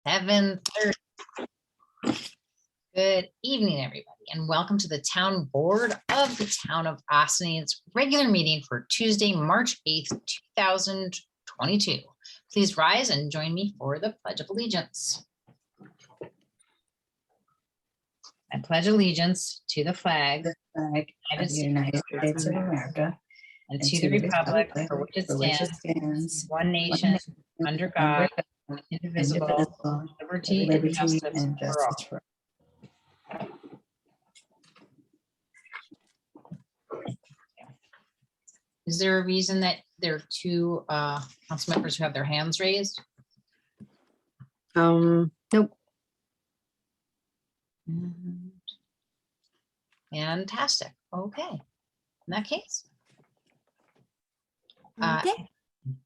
7:30. Good evening, everybody, and welcome to the Town Board of the Town of Austin's regular meeting for Tuesday, March 8th, 2022. Please rise and join me for the Pledge of Allegiance. I pledge allegiance to the flag of the United States of America and to the republic for which it stands, one nation, under God, indivisible, with liberty and justice for all. Is there a reason that there are two council members who have their hands raised? Nope. Fantastic. Okay. In that case. Okay.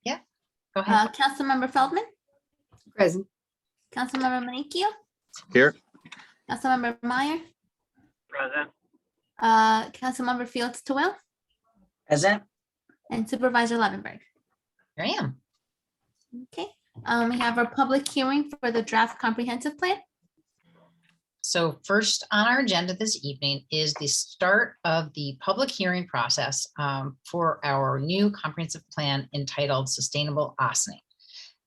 Yeah. Go ahead. Councilmember Feldman, Present. Councilmember Manicchio, Here. Councilmember Meyer, Present. Councilmember Fields Towell, Present. and Supervisor Levenberg. Here I am. Okay. We have our public hearing for the draft comprehensive plan. So first on our agenda this evening is the start of the public hearing process for our new comprehensive plan entitled Sustainable Austining.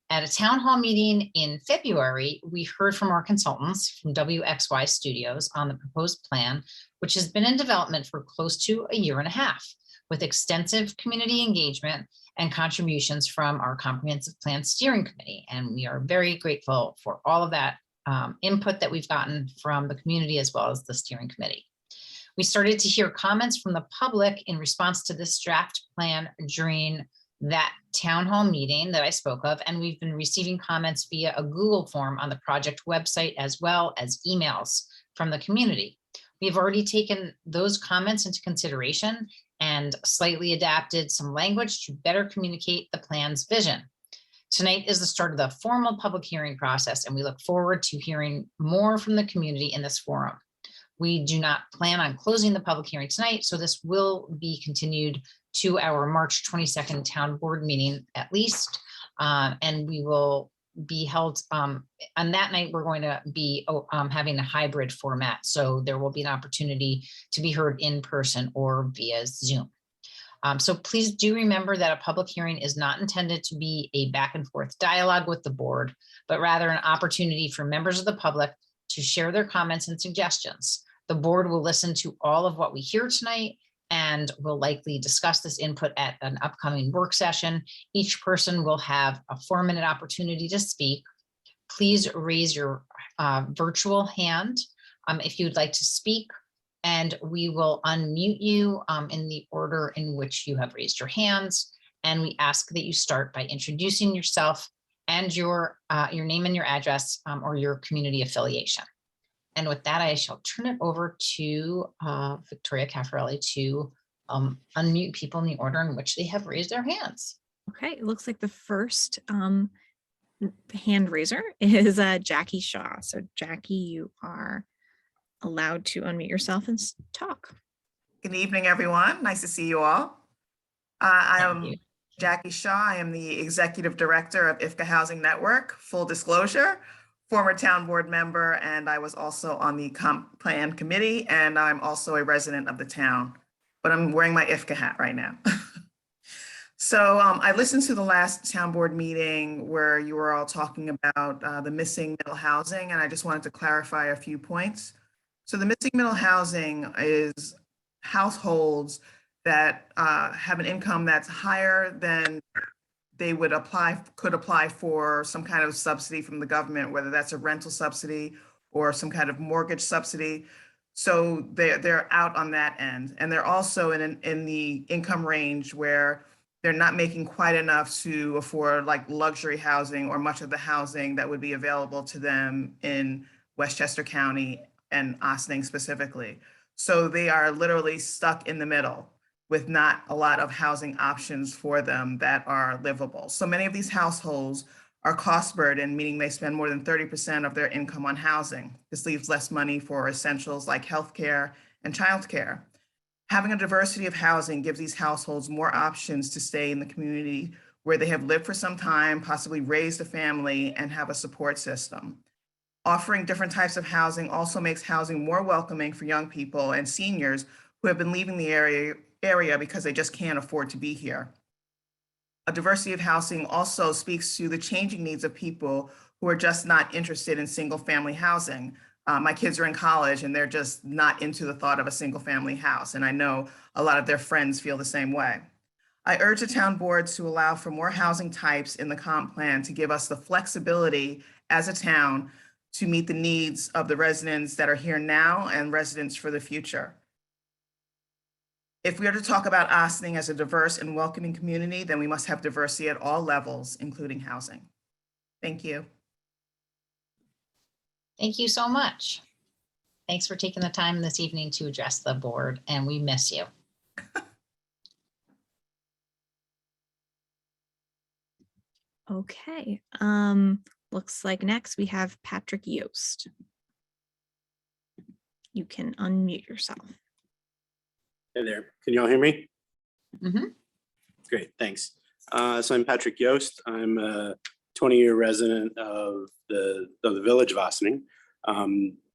At a town hall meeting in February, we heard from our consultants from WXY Studios on the proposed plan, which has been in development for close to a year and a half, with extensive community engagement and contributions from our comprehensive plan steering committee. And we are very grateful for all of that input that we've gotten from the community as well as the steering committee. We started to hear comments from the public in response to this draft plan during that town hall meeting that I spoke of, and we've been receiving comments via a Google form on the project website as well as emails from the community. We've already taken those comments into consideration and slightly adapted some language to better communicate the plan's vision. Tonight is the start of the formal public hearing process, and we look forward to hearing more from the community in this forum. We do not plan on closing the public hearing tonight, so this will be continued to our March 22nd town board meeting at least, and we will be held on that night. We're going to be having a hybrid format, so there will be an opportunity to be heard in person or via Zoom. So please do remember that a public hearing is not intended to be a back and forth dialogue with the board, but rather an opportunity for members of the public to share their comments and suggestions. The board will listen to all of what we hear tonight and will likely discuss this input at an upcoming work session. Each person will have a 4-minute opportunity to speak. Please raise your virtual hand if you'd like to speak, and we will unmute you in the order in which you have raised your hands. And we ask that you start by introducing yourself and your name and your address or your community affiliation. And with that, I shall turn it over to Victoria Caffarelli to unmute people in the order in which they have raised their hands. Okay, it looks like the first hand raiser is Jackie Shaw. So Jackie, you are allowed to unmute yourself and talk. Good evening, everyone. Nice to see you all. I am Jackie Shaw. I am the Executive Director of IFCA Housing Network. Full disclosure, former town board member, and I was also on the comp plan committee, and I'm also a resident of the town, but I'm wearing my IFCA hat right now. So I listened to the last town board meeting where you were all talking about the missing middle housing, and I just wanted to clarify a few points. So the missing middle housing is households that have an income that's higher than they would could apply for some kind of subsidy from the government, whether that's a rental subsidy or some kind of mortgage subsidy. So they're out on that end. And they're also in the income range where they're not making quite enough to afford like luxury housing or much of the housing that would be available to them in Westchester County and Austining specifically. So they are literally stuck in the middle with not a lot of housing options for them that are livable. So many of these households are cost burdened, meaning they spend more than 30% of their income on housing. This leaves less money for essentials like healthcare and childcare. Having a diversity of housing gives these households more options to stay in the community where they have lived for some time, possibly raised a family, and have a support system. Offering different types of housing also makes housing more welcoming for young people and seniors who have been leaving the area because they just can't afford to be here. A diversity of housing also speaks to the changing needs of people who are just not interested in single-family housing. My kids are in college and they're just not into the thought of a single-family house, and I know a lot of their friends feel the same way. I urge the town board to allow for more housing types in the comp plan to give us the flexibility as a town to meet the needs of the residents that are here now and residents for the future. If we are to talk about Ossining as a diverse and welcoming community, then we must have diversity at all levels, including housing. Thank you. Thank you so much. Thanks for taking the time this evening to address the board, and we miss you. Okay, looks like next we have Patrick Yost. You can unmute yourself. Hey there, can you all hear me? Mhm. Great, thanks. So I'm Patrick Yost. I'm a 20-year resident of the village of Ossining.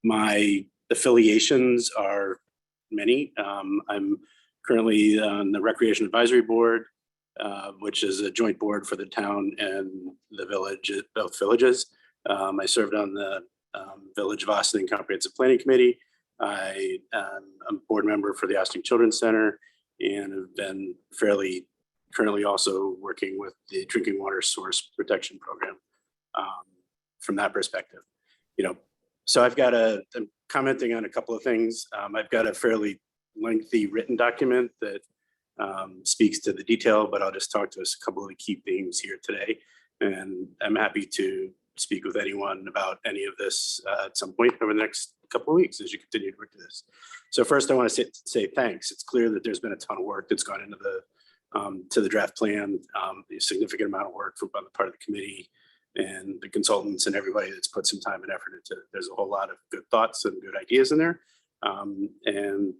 My affiliations are many. I'm currently on the Recreation Advisory Board, which is a joint board for the town and the village, both villages. I served on the Village of Ossining Comprehensive Planning Committee. I'm a board member for the Ossining Children's Center and have been currently also working with the Drinking Water Source Protection Program from that perspective. So I'm commenting on a couple of things. I've got a fairly lengthy written document that speaks to the detail, but I'll just talk to us a couple of the key themes here today. And I'm happy to speak with anyone about any of this at some point over the next couple of weeks as you continue to work through this. So first I want to say thanks. It's clear that there's been a ton of work that's gone into the draft plan, a significant amount of work on the part of the committee and the consultants and everybody that's put some time and effort into it. There's a whole lot of good thoughts and good ideas in there. And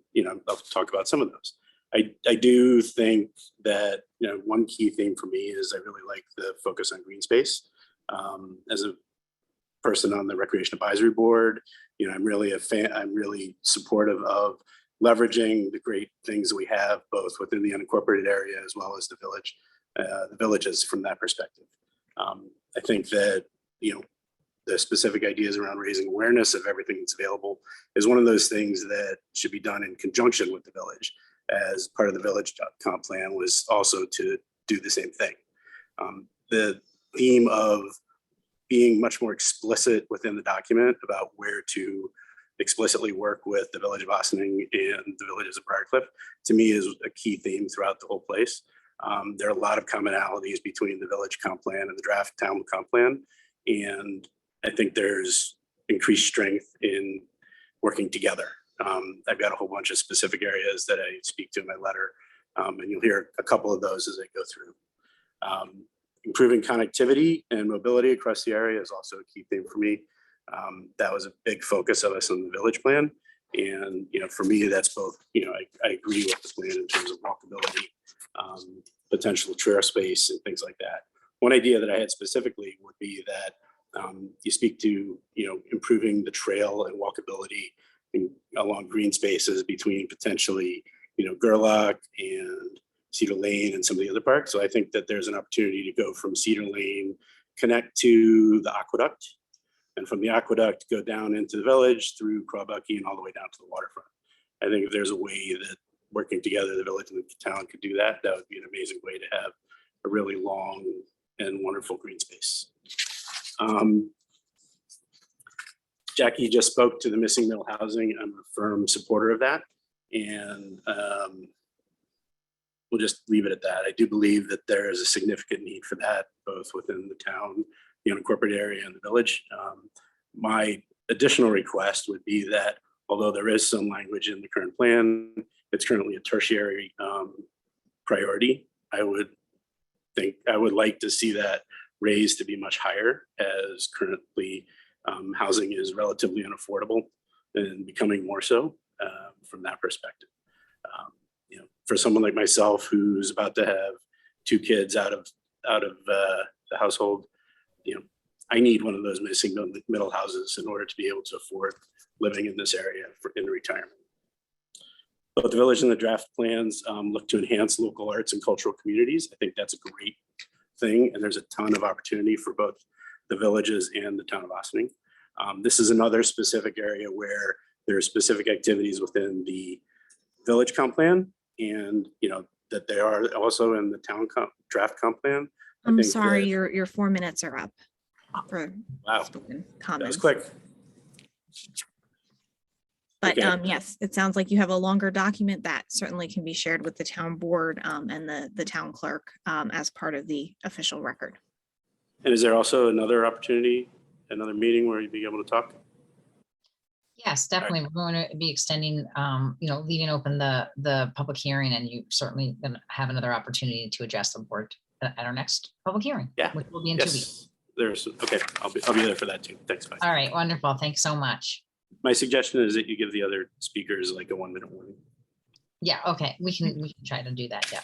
I'll talk about some of those. I do think that one key theme for me is I really like the focus on green space. As a person on the Recreation Advisory Board, I'm really a fan. I'm really supportive of leveraging the great things we have both within the unincorporated area as well as the villages from that perspective. I think that the specific ideas around raising awareness of everything that's available is one of those things that should be done in conjunction with the village, as part of the village comp plan was also to do the same thing. The theme of being much more explicit within the document about where to explicitly work with the village of Ossining and the villages of Briarcliff, to me is a key theme throughout the whole place. There are a lot of commonalities between the village comp plan and the draft town comp plan. And I think there's increased strength in working together. I've got a whole bunch of specific areas that I speak to in my letter, and you'll hear a couple of those as I go through. Improving connectivity and mobility across the area is also a key theme for me. That was a big focus of us in the village plan. And, for me, that's both, I agree with the plan in terms of walkability, potential trail space and things like that. One idea that I had specifically would be that you speak to, improving the trail and walkability along green spaces between potentially, Gerlach and Cedar Lane and some of the other parks. So I think that there's an opportunity to go from Cedar Lane, connect to the aqueduct, and from the aqueduct go down into the village through Crawbucky and all the way down to the waterfront. I think if there's a way that working together, the village and the town could do that, that would be an amazing way to have a really long and wonderful green space. Jackie just spoke to the missing middle housing. I'm a firm supporter of that. And we'll just leave it at that. I do believe that there is a significant need for that, both within the town, the unincorporated area, and the village. My additional request would be that, although there is some language in the current plan, it's currently a tertiary priority. I would like to see that raised to be much higher, as currently housing is relatively unaffordable and becoming more so from that perspective. For someone like myself who's about to have 2 kids out of out of the household, I need one of those missing middle houses in order to be able to afford living in this area in retirement. Both the village and the draft plans look to enhance local arts and cultural communities. I think that's a great thing, and there's a ton of opportunity for both the villages and the town of Ossining. This is another specific area where there are specific activities within the village comp plan, and that they are also in the town draft comp plan. I'm sorry, your 4 minutes are up for Wow, spoken that was comments. quick. But Okay. yes, it sounds like you have a longer document that certainly can be shared with the town board and the town clerk as part of the official record. And is there also another opportunity, another meeting where you'd be able to talk? Yes, definitely. We're going to be extending, leaving open the public hearing, and you certainly gonna have another opportunity to address the board at our next public hearing. Yeah. Which will be in 2 weeks. There's, okay, I'll be there for that too. Thanks, bye. All right, wonderful. Thanks so much. My suggestion is that you give the other speakers like a 1-minute warning. Yeah, okay, we can try to do that, yeah.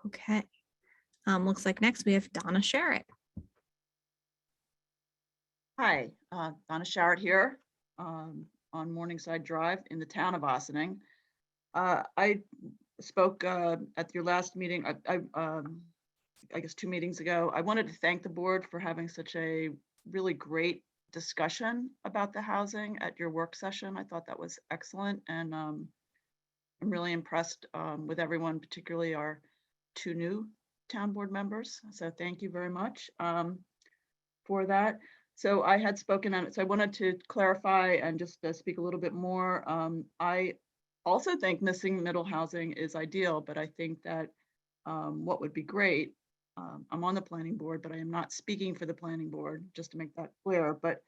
Okay. Looks like next we have Donna Sherritt. Hi, Donna Sharrett here on Morningside Drive in the town of Ossining. I spoke at your last meeting, I guess 2 meetings ago. I wanted to thank the board for having such a really great discussion about the housing at your work session. I thought that was excellent, and I'm really impressed with everyone, particularly our 2 new town board members. So thank you very much for that. So I had spoken on it, so I wanted to clarify and just speak a little bit more. I also think missing middle housing is ideal, but I think that what would be great, I'm on the planning board, but I am not speaking for the planning board, just to make that clear, but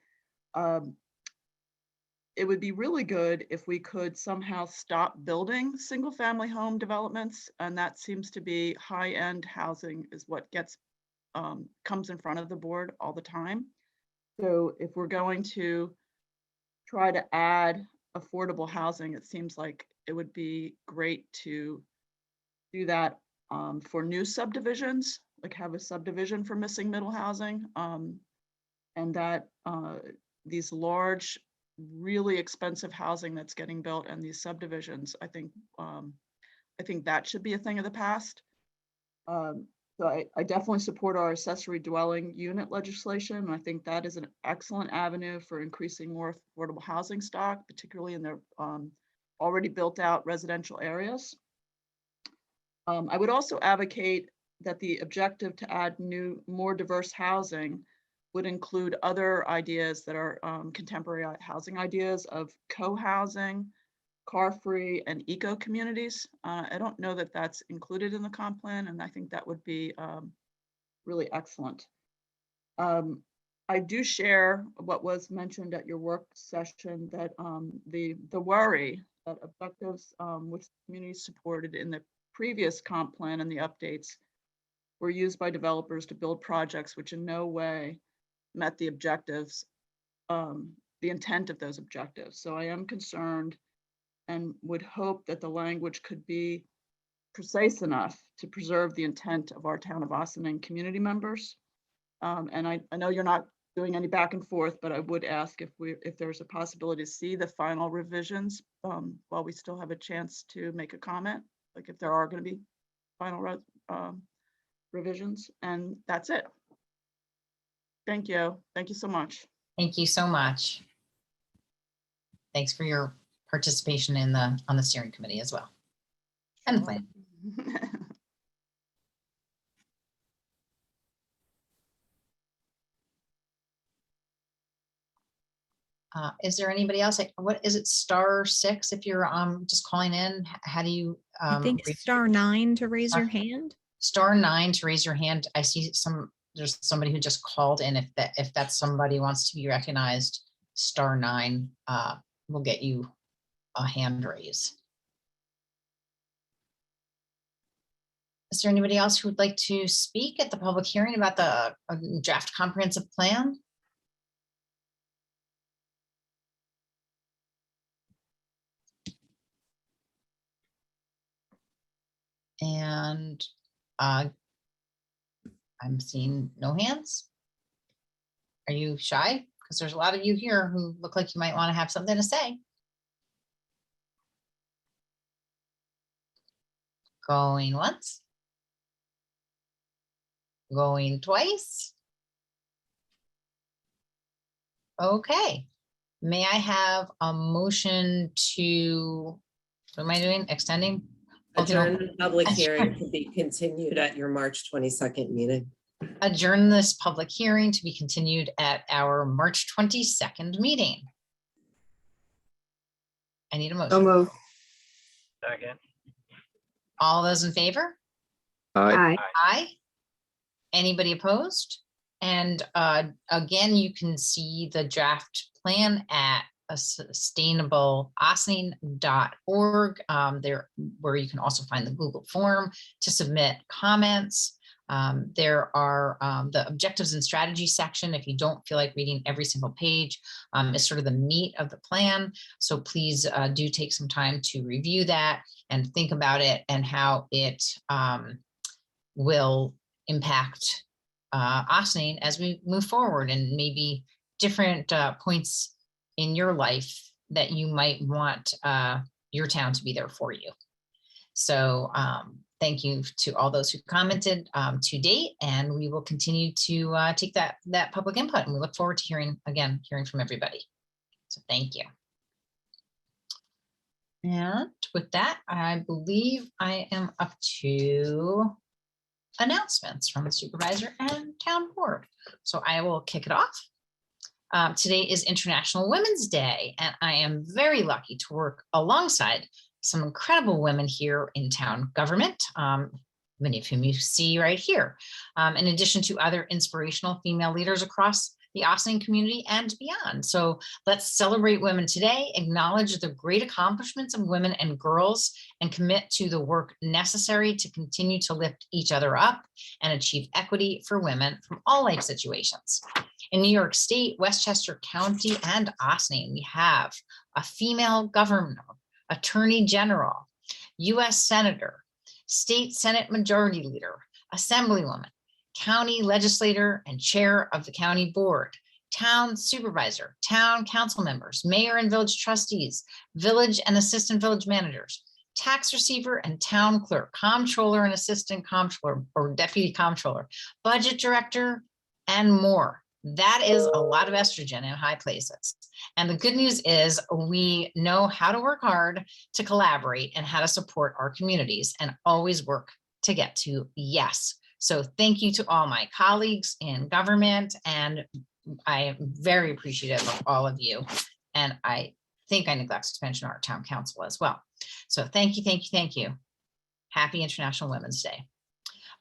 it would be really good if we could somehow stop building single family home developments, and that seems to be high-end housing is what gets comes in front of the board all the time. So if we're going to try to add affordable housing, it seems like it would be great to do that for new subdivisions, like have a subdivision for missing middle housing, and that these large, really expensive housing that's getting built and these subdivisions, I think that should be a thing of the past. So I definitely support our accessory dwelling unit legislation. I think that is an excellent avenue for increasing more affordable housing stock, particularly in their already built out residential areas. I would also advocate that the objective to add new, more diverse housing would include other ideas that are contemporary housing ideas of co-housing, car-free, and eco-communities. I don't know that that's included in the comp plan, and I think that would be really excellent. I do share what was mentioned at your work session, that the worry that objectives which communities supported in the previous comp plan and the updates were used by developers to build projects which in no way met the objectives, the intent of those objectives. So I am concerned and would hope that the language could be precise enough to preserve the intent of our town of Ossining community members. And I know you're not doing any back and forth, but I would ask if there's a possibility to see the final revisions while we still have a chance to make a comment, like if there are going to be final revisions. And that's it. Thank you. Thank you so much. Thank you so much. Thanks for your participation on the steering committee as well. And the plan. Is there anybody else? What is it, *6 if you're just calling in? How do you? I think *9 to raise your hand. *9 to raise your hand. I see there's somebody who just called in. If that's somebody who wants to be recognized, *9 will get you a hand raise. Is there anybody else who would like to speak at the public hearing about the draft comprehensive plan? And I'm seeing no hands. Are you shy? Because there's a lot of you here who look like you might want to have something to say. Going once. Going twice. Okay. May I have a motion to, what am I doing? Extending? Adjourn the public hearing Adjourn. to be continued at your March 22nd meeting. Adjourn this public hearing to be continued at our March 22nd meeting. I need a So motion. move. Second. All those in favor? Aye. Aye. Anybody opposed? And again, you can see the draft plan at sustainableossining.org, there where you can also find the Google form to submit comments. There are the objectives and strategy section. If you don't feel like reading every single page, is sort of the meat of the plan. So please do take some time to review that and think about it and how it will impact Ossining as we move forward, and maybe different points in your life that you might want your town to be there for you. So thank you to all those who commented to date, and we will continue to take that public input, and we look forward to hearing from everybody. So thank you. And with that, I believe I am up to announcements from the supervisor and town board. So I will kick it off. Today is International Women's Day, and I am very lucky to work alongside some incredible women here in town government, many of whom you see right here, in addition to other inspirational female leaders across the Ossining community and beyond. So let's celebrate women today, acknowledge the great accomplishments of women and girls, and commit to the work necessary to continue to lift each other up and achieve equity for women from all life situations. In New York State, Westchester County, and Ossining, we have a female governor, attorney general, U.S. senator, state Senate majority leader, assemblywoman, county legislator and chair of the county board, town supervisor, town council members, mayor and village trustees, village and assistant village managers, tax receiver and town clerk, comptroller and assistant comptroller or deputy comptroller, budget director, and more. That is a lot of estrogen in high places. And the good news is we know how to work hard to collaborate and how to support our communities and always work to get to yes. So thank you to all my colleagues in government, and I am very appreciative of all of you. And I think I neglected to mention our town council as well. So thank you, thank you, thank you. Happy International Women's Day.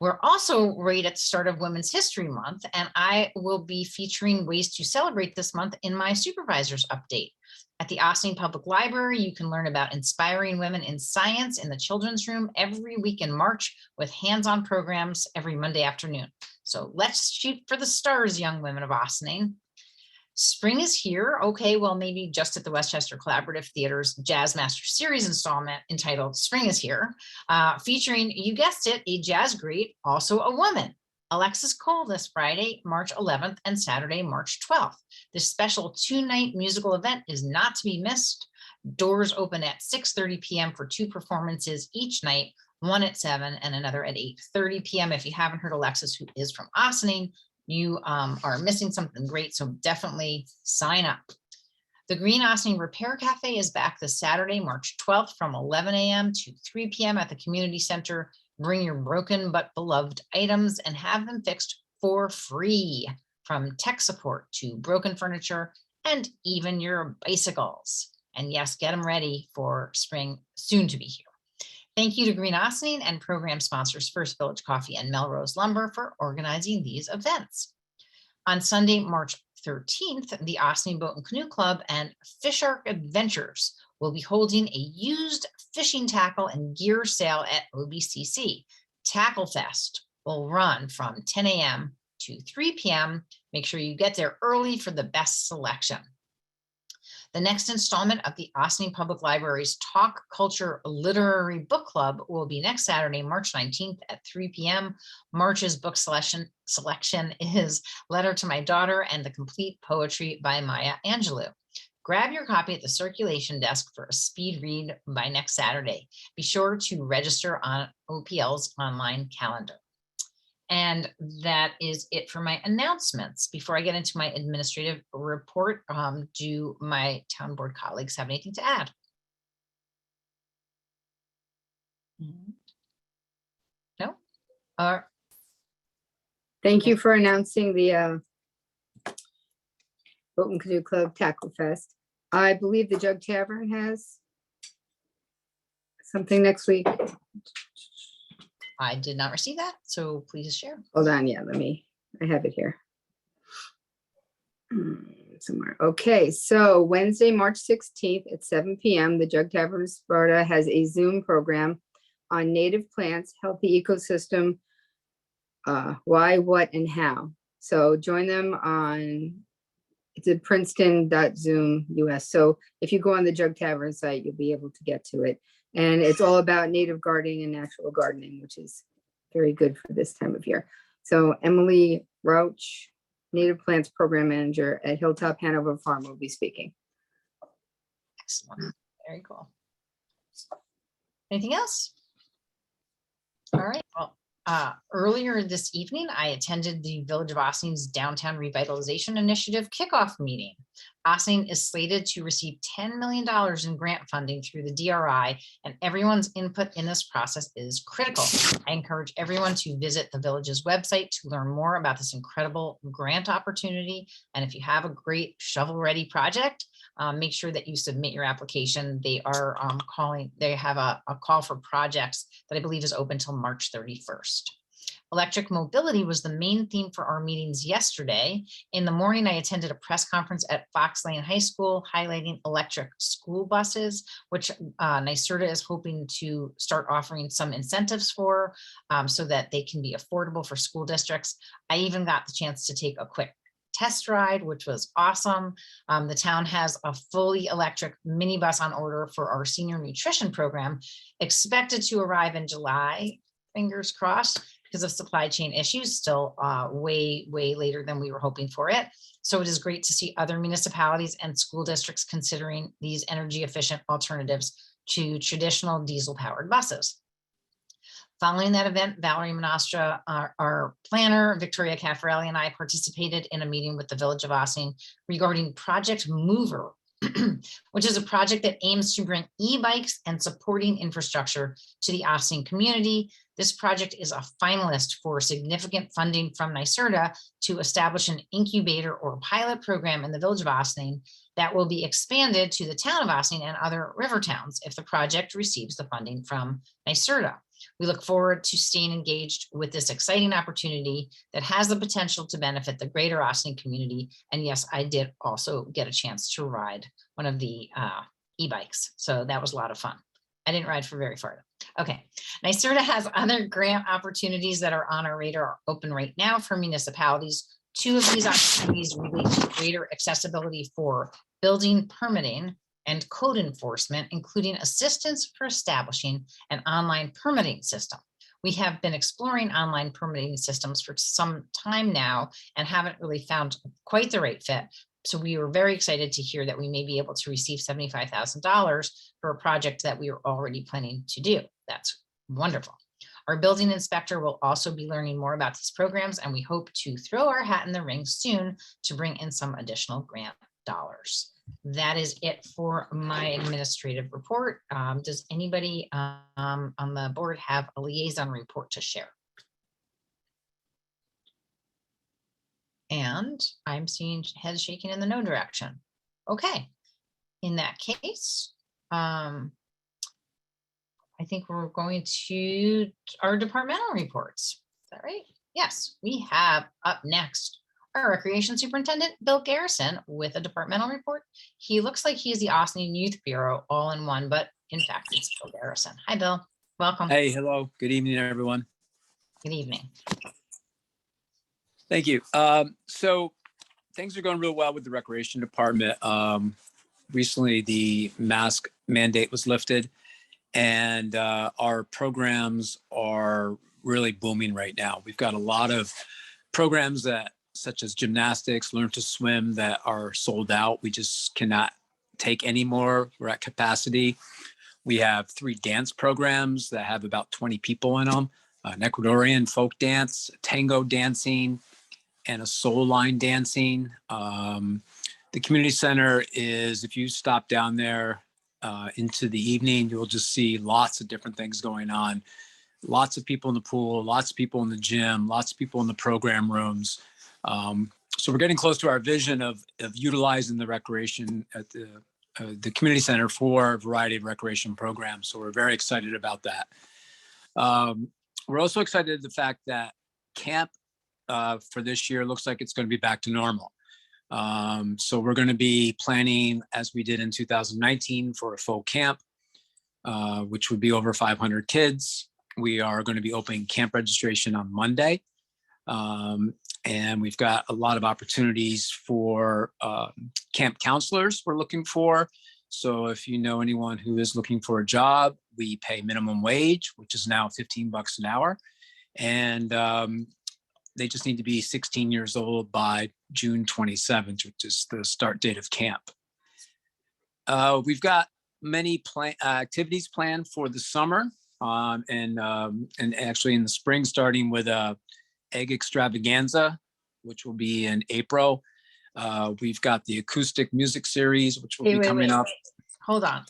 We're also right at the start of Women's History Month, and I will be featuring ways to celebrate this month in my supervisor's update. At the Ossining Public Library, you can learn about inspiring women in science in the children's room every week in March with hands-on programs every Monday afternoon. So let's shoot for the stars, young women of Ossining. Spring is here. Okay, well, maybe just at the Westchester Collaborative Theater's Jazz Master Series installment entitled Spring is Here, featuring, you guessed it, a jazz great, also a woman, Alexis Cole, this Friday, March 11th and Saturday, March 12th. This special 2-night musical event is not to be missed. Doors open at 6:30 p.m. for 2 performances each night, one at 7 and another at 8:30 p.m. If you haven't heard Alexis, who is from Ossining, you are missing something great, so definitely sign up. The Green Ossining Repair Cafe is back this Saturday, March 12th from 11 a.m. to 3 p.m. at the community center. Bring your broken but beloved items and have them fixed for free, from tech support to broken furniture and even your bicycles. And yes, get them ready for spring, soon to be here. Thank you to Green Ossining and program sponsors First Village Coffee and Melrose Lumber for organizing these events. On Sunday, March 13th, the Ossining Boat and Canoe Club and Fish Ark Adventures will be holding a used fishing tackle and gear sale at OBCC. Tackle Fest will run from 10 a.m. to 3 p.m. Make sure you get there early for the best selection. The next installment of the Ossining Public Library's Talk Culture Literary Book Club will be next Saturday, March 19th at 3 p.m. March's book selection is Letter to My Daughter and the Complete Poetry by Maya Angelou. Grab your copy at the circulation desk for a speed read by next Saturday. Be sure to register on OPL's online calendar. And that is it for my announcements. Before I get into my administrative report, do my town board colleagues have anything to add? No? Thank you for announcing the Bolton Canoe Club Tackle Fest. I believe the Jug Tavern has something next week. I did not receive that, so please share. Hold on, yeah, I have it here. Somewhere. Okay, so Wednesday, March 16th at 7 p.m., the Jug Tavern of Sparta has a Zoom program on native plants, healthy ecosystem, why, what, and how. So join them on, it's at princeton.zoom US. So if you go on the Jug Tavern site, you'll be able to get to it. And it's all about native gardening and natural gardening, which is very good for this time of year. So Emily Rauch, Native Plants Program Manager at Hilltop Hanover Farm, will be speaking. Excellent. Very cool. Anything else? All right. Well, earlier this evening, I attended the Village of Ossining's Downtown Revitalization Initiative kickoff meeting. Ossining is slated to receive $10 million in grant funding through the DRI, and everyone's input in this process is critical. I encourage everyone to visit the village's website to learn more about this incredible grant opportunity. And if you have a great shovel-ready project, make sure that you submit your application. They are they have a call for projects that I believe is open till March 31st. Electric mobility was the main theme for our meetings yesterday. In the morning, I attended a press conference at Fox Lane High School highlighting electric school buses, which NYSERDA is hoping to start offering some incentives for so that they can be affordable for school districts. I even got the chance to take a quick test ride, which was awesome. The town has a fully electric minibus on order for our senior nutrition program, expected to arrive in July, fingers crossed, because of supply chain issues, still way later than we were hoping for it. So it is great to see other municipalities and school districts considering these energy efficient alternatives to traditional diesel powered buses. Following that event, Valerie Monastra, our planner, Victoria Caffarelli, and I participated in a meeting with the Village of Ossining regarding Project Mover, which is a project that aims to bring e-bikes and supporting infrastructure to the Ossining community. This project is a finalist for significant funding from NYSERDA to establish an incubator or pilot program in the Village of Ossining that will be expanded to the town of Ossining and other river towns if the project receives the funding from NYSERDA. We look forward to staying engaged with this exciting opportunity that has the potential to benefit the greater Ossining community. And yes, I did also get a chance to ride one of the e-bikes. So that was a lot of fun. I didn't ride for very far. Okay, NYSERDA has other grant opportunities that are on our radar open right now for municipalities. Two of these opportunities relate to greater accessibility for building permitting and code enforcement, including assistance for establishing an online permitting system. We have been exploring online permitting systems for some time now and haven't really found quite the right fit. So we were very excited to hear that we may be able to receive $75,000 for a project that we were already planning to do. That's wonderful. Our building inspector will also be learning more about these programs, and we hope to throw our hat in the ring soon to bring in some additional grant dollars. That is it for my administrative report. Does anybody on the board have a liaison report to share? And I'm seeing heads shaking in the no direction. Okay, in that case, I think we're going to our departmental reports. Is that right? Yes, we have up next our Recreation Superintendent, Bill Garrison, with a departmental report. He looks like he is the Ossining Youth Bureau all in one, but in fact, it's Bill Garrison. Hi, Bill. Welcome. Hey, hello. Good evening, everyone. Good evening. Thank you. So things are going real well with the Recreation Department. recently the mask mandate was lifted, and our programs are really booming right now. We've got a lot of programs that, such as gymnastics, learn to swim, that are sold out. We just cannot take any more. We're at capacity. We have 3 dance programs that have about 20 people in them, an Ecuadorian folk dance, tango dancing, and a soul line dancing. The community center is, if you stop down there into the evening, you'll just see lots of different things going on. Lots of people in the pool, lots of people in the gym, lots of people in the program rooms. So we're getting close to our vision of utilizing the recreation at the community center for a variety of recreation programs. So we're very excited about that. We're also excited at the fact that camp for this year looks like it's going to be back to normal. So we're going to be planning, as we did in 2019, for a full camp, which would be over 500 kids. We are going to be opening camp registration on Monday. And we've got a lot of opportunities for camp counselors we're looking for. So if you know anyone who is looking for a job, we pay minimum wage, which is now $15 an hour. And they just need to be 16 years old by June 27th, which is the start date of camp. We've got many activities planned for the summer and actually in the spring, starting with a egg extravaganza, which will be in April. We've got the acoustic music series, which will be coming up. Hold on.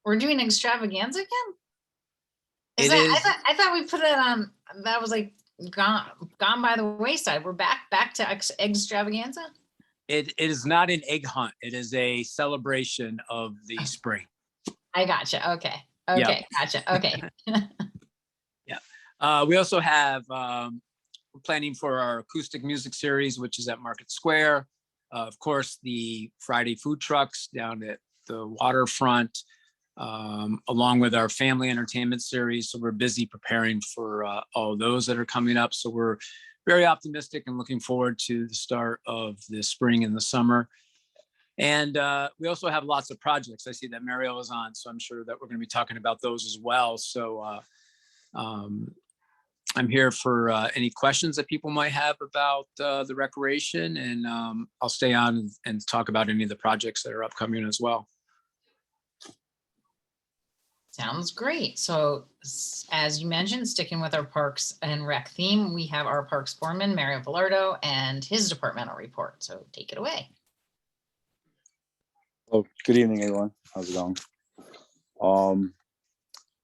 We're doing extravaganza again? It is. I thought we put it on, that was like gone by the wayside. We're back to extravaganza? It is not an egg hunt. It is a celebration of the spring. I gotcha. Okay. Yeah. Gotcha. Okay. Yeah. We also have planning for our acoustic music series, which is at Market Square. Of course, the Friday food trucks down at the waterfront, along with our family entertainment series. So we're busy preparing for all those that are coming up. So we're very optimistic and looking forward to the start of the spring and the summer. And we also have lots of projects. I see that Mariel is on, so I'm sure that we're going to be talking about those as well. So I'm here for any questions that people might have about the recreation, and I'll stay on and talk about any of the projects that are upcoming as well. Sounds great. So as you mentioned, sticking with our Parks and Rec theme, we have our Parks Foreman, Mario Velardo, and his departmental report. So take it away. Oh, good evening, everyone. How's it going?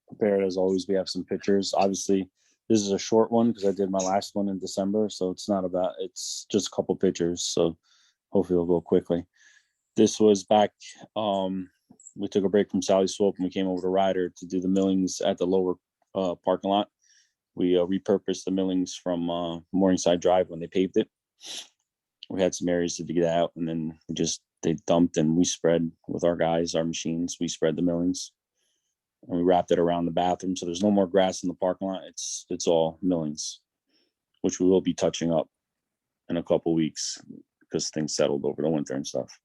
Prepared as always, we have some pictures. Obviously, this is a short one because I did my last one in December, so it's just a couple pictures. So hopefully it'll go quickly. This was back, we took a break from Sally Swope and we came over to Ryder to do the millings at the lower parking lot. We repurposed the millings from Morningside Drive when they paved it. We had some areas to dig out, and then they dumped and we spread with our guys, our machines, we spread the millings. And we wrapped it around the bathroom, so there's no more grass in the parking lot. It's all millings, which we will be touching up in a couple weeks because things settled over the winter and stuff.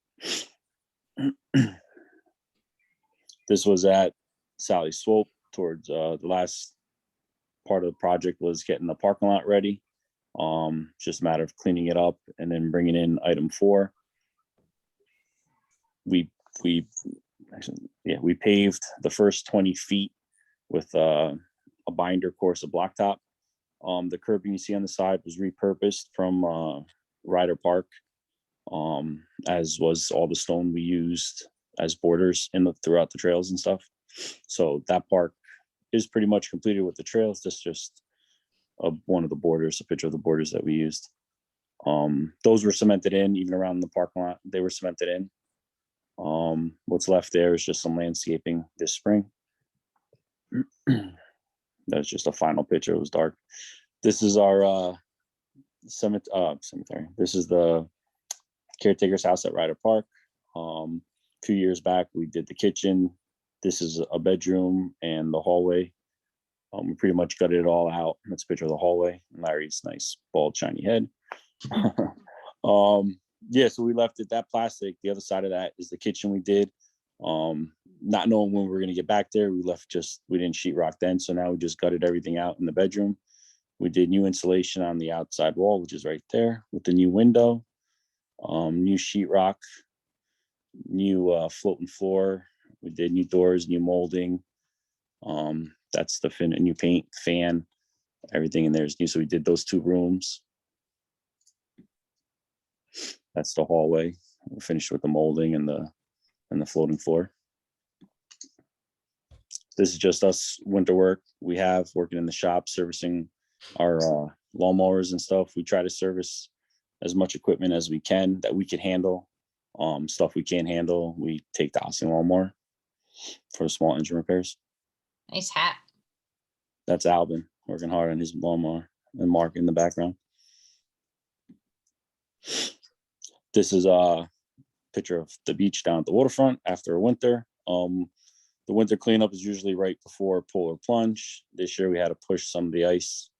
This was at Sally Swope towards the last part of the project was getting the parking lot ready. Just a matter of cleaning it up and then bringing in item 4. We paved the first 20 feet with a binder course of blacktop. The curbing you see on the side was repurposed from Ryder Park, as was all the stone we used as borders throughout the trails and stuff. So that park is pretty much completed with the trails. This is just one of the borders, a picture of the borders that we used. Those were cemented in, even around the parking lot. They were cemented in. What's left there is just some landscaping this spring. That's just a final picture. It was dark. This is our cemetery. This is the caretaker's house at Ryder Park. A few years back, we did the kitchen. This is a bedroom and the hallway. We pretty much gutted it all out. That's a picture of the hallway. Larry's nice, bald, shiny head. Yeah, so we left it that plastic. The other side of that is the kitchen we did. Not knowing when we were gonna get back there, we didn't sheetrock then, so now we just gutted everything out in the bedroom. We did new insulation on the outside wall, which is right there with the new window, new sheetrock, new floating floor. We did new doors, new molding. That's the new paint, fan, everything in there is new. So we did those 2 rooms. That's the hallway. We finished with the molding and the floating floor. This is just us winter work we have working in the shop, servicing our lawnmowers and stuff. We try to service as much equipment as we can that we can handle. Stuff we can't handle, we take the Ossing lawnmower for small engine repairs. Nice hat. That's Albin working hard on his lawnmower, and Mark in the background. This is a picture of the beach down at the waterfront after a winter. The winter cleanup is usually right before polar plunge. This year we had to push some of the ice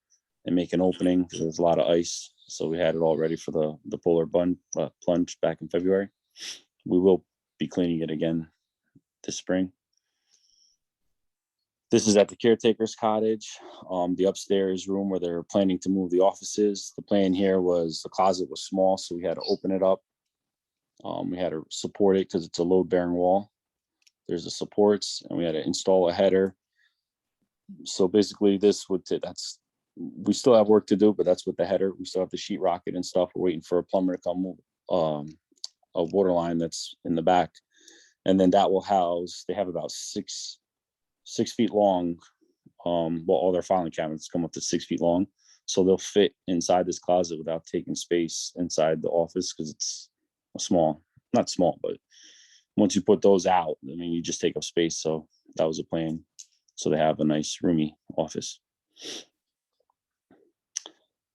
and make an opening because there's a lot of ice. So we had it all ready for the polar plunge back in February. We will be cleaning it again this spring. This is at the caretaker's cottage, the upstairs room where they're planning to move the offices. The plan here was the closet was small, so we had to open it up. We had to support it because it's a load-bearing wall. There's the supports, and we had to install a header. So basically, we still have work to do, but that's with the header. We still have to sheetrock it and stuff. We're waiting for a plumber to come move a water line that's in the back, and then that will house. They have about 6 feet long. All their filing cabinets come up to 6 feet long, so they'll fit inside this closet without taking space inside the office because it's not small, but once you put those out, I mean, you just take up space. So that was a plan. So they have a nice roomy office.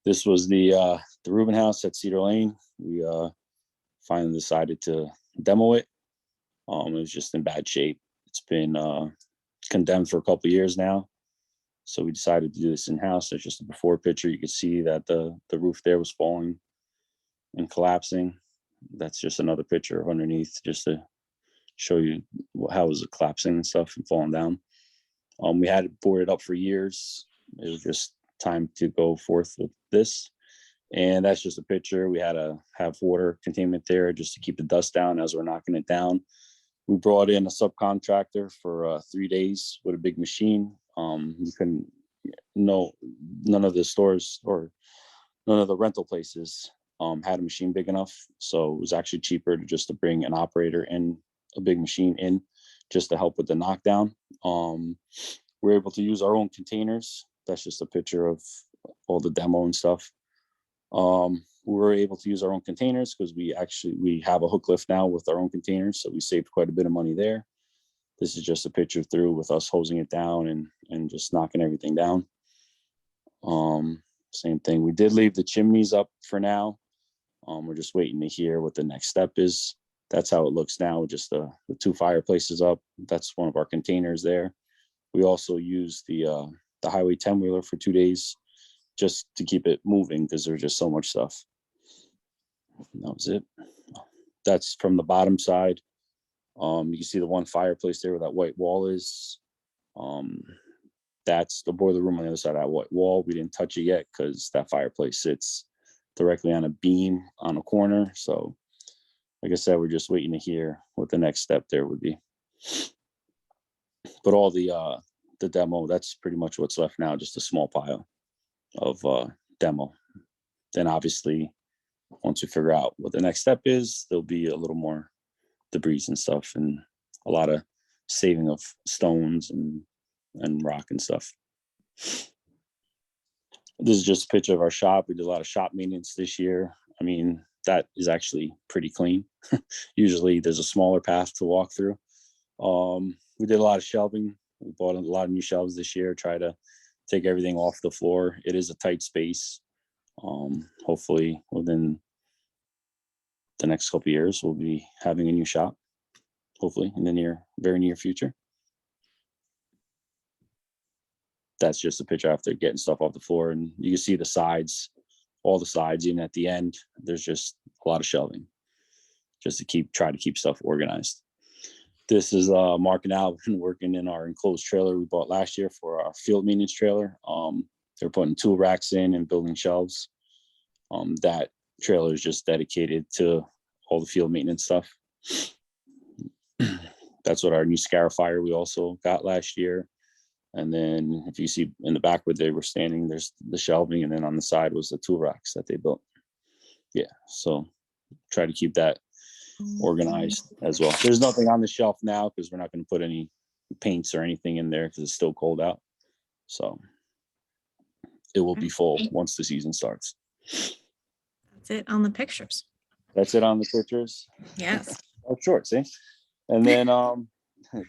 This was the Reuben house at Cedar Lane. We finally decided to demo it. It was just in bad shape. It's been condemned for a couple of years now. So we decided to do this in-house. There's just a before picture. You can see that the roof there was falling and collapsing. That's just another picture of underneath, just to show you how it was collapsing and stuff and falling down. We had it boarded up for years. It was just time to go forth with this. And that's just a picture. We had to have water containment there just to keep the dust down as we're knocking it down. We brought in a subcontractor for 3 days with a big machine. None of the stores or none of the rental places had a machine big enough. So it was actually cheaper to bring an operator and a big machine in just to help with the knockdown. We're able to use our own containers. That's just a picture of all the demo and stuff. We were able to use our own containers because we have a hook lift now with our own containers. So we saved quite a bit of money there. This is just a picture through with us hosing it down and just knocking everything down. Same thing. We did leave the chimneys up for now. We're just waiting to hear what the next step is. That's how it looks now, just the 2 fireplaces up. That's one of our containers there. We also used the Highway 10 wheeler for 2 days just to keep it moving because there's just so much stuff. And that was it. That's from the bottom side. You can see the one fireplace there where that white wall is. That's the boiler room on the other side of that white wall. We didn't touch it yet because that fireplace sits directly on a beam on a corner. So like I said, we're just waiting to hear what the next step there would be. But all the demo, that's pretty much what's left now, just a small pile of demo. Then obviously, once we figure out what the next step is, there'll be a little more debris and stuff and a lot of saving of stones and rock and stuff. This is just a picture of our shop. We did a lot of shop maintenance this year. I mean, that is actually pretty clean. Usually there's a smaller path to walk through. We did a lot of shelving. We bought a lot of new shelves this year, try to take everything off the floor. It is a tight space. Hopefully within the next couple of years, we'll be having a new shop, hopefully in the very near future. That's just a picture after getting stuff off the floor, and you can see the sides, all the sides, even at the end, there's just a lot of shelving just to try to keep stuff organized. This is Mark and Al been working in our enclosed trailer we bought last year for our field maintenance trailer. They're putting tool racks in and building shelves. That trailer is just dedicated to all the field maintenance stuff. That's what our new Scarifier we also got last year. And then if you see in the back where they were standing, there's the shelving, and then on the side was the tool racks that they built. Yeah, so try to keep that organized as well. There's nothing on the shelf now because we're not going to put any paints or anything in there because it's still cold out. So it will be full once the season starts. That's it on the pictures. That's it on the pictures. Yes. Oh, short, see? And then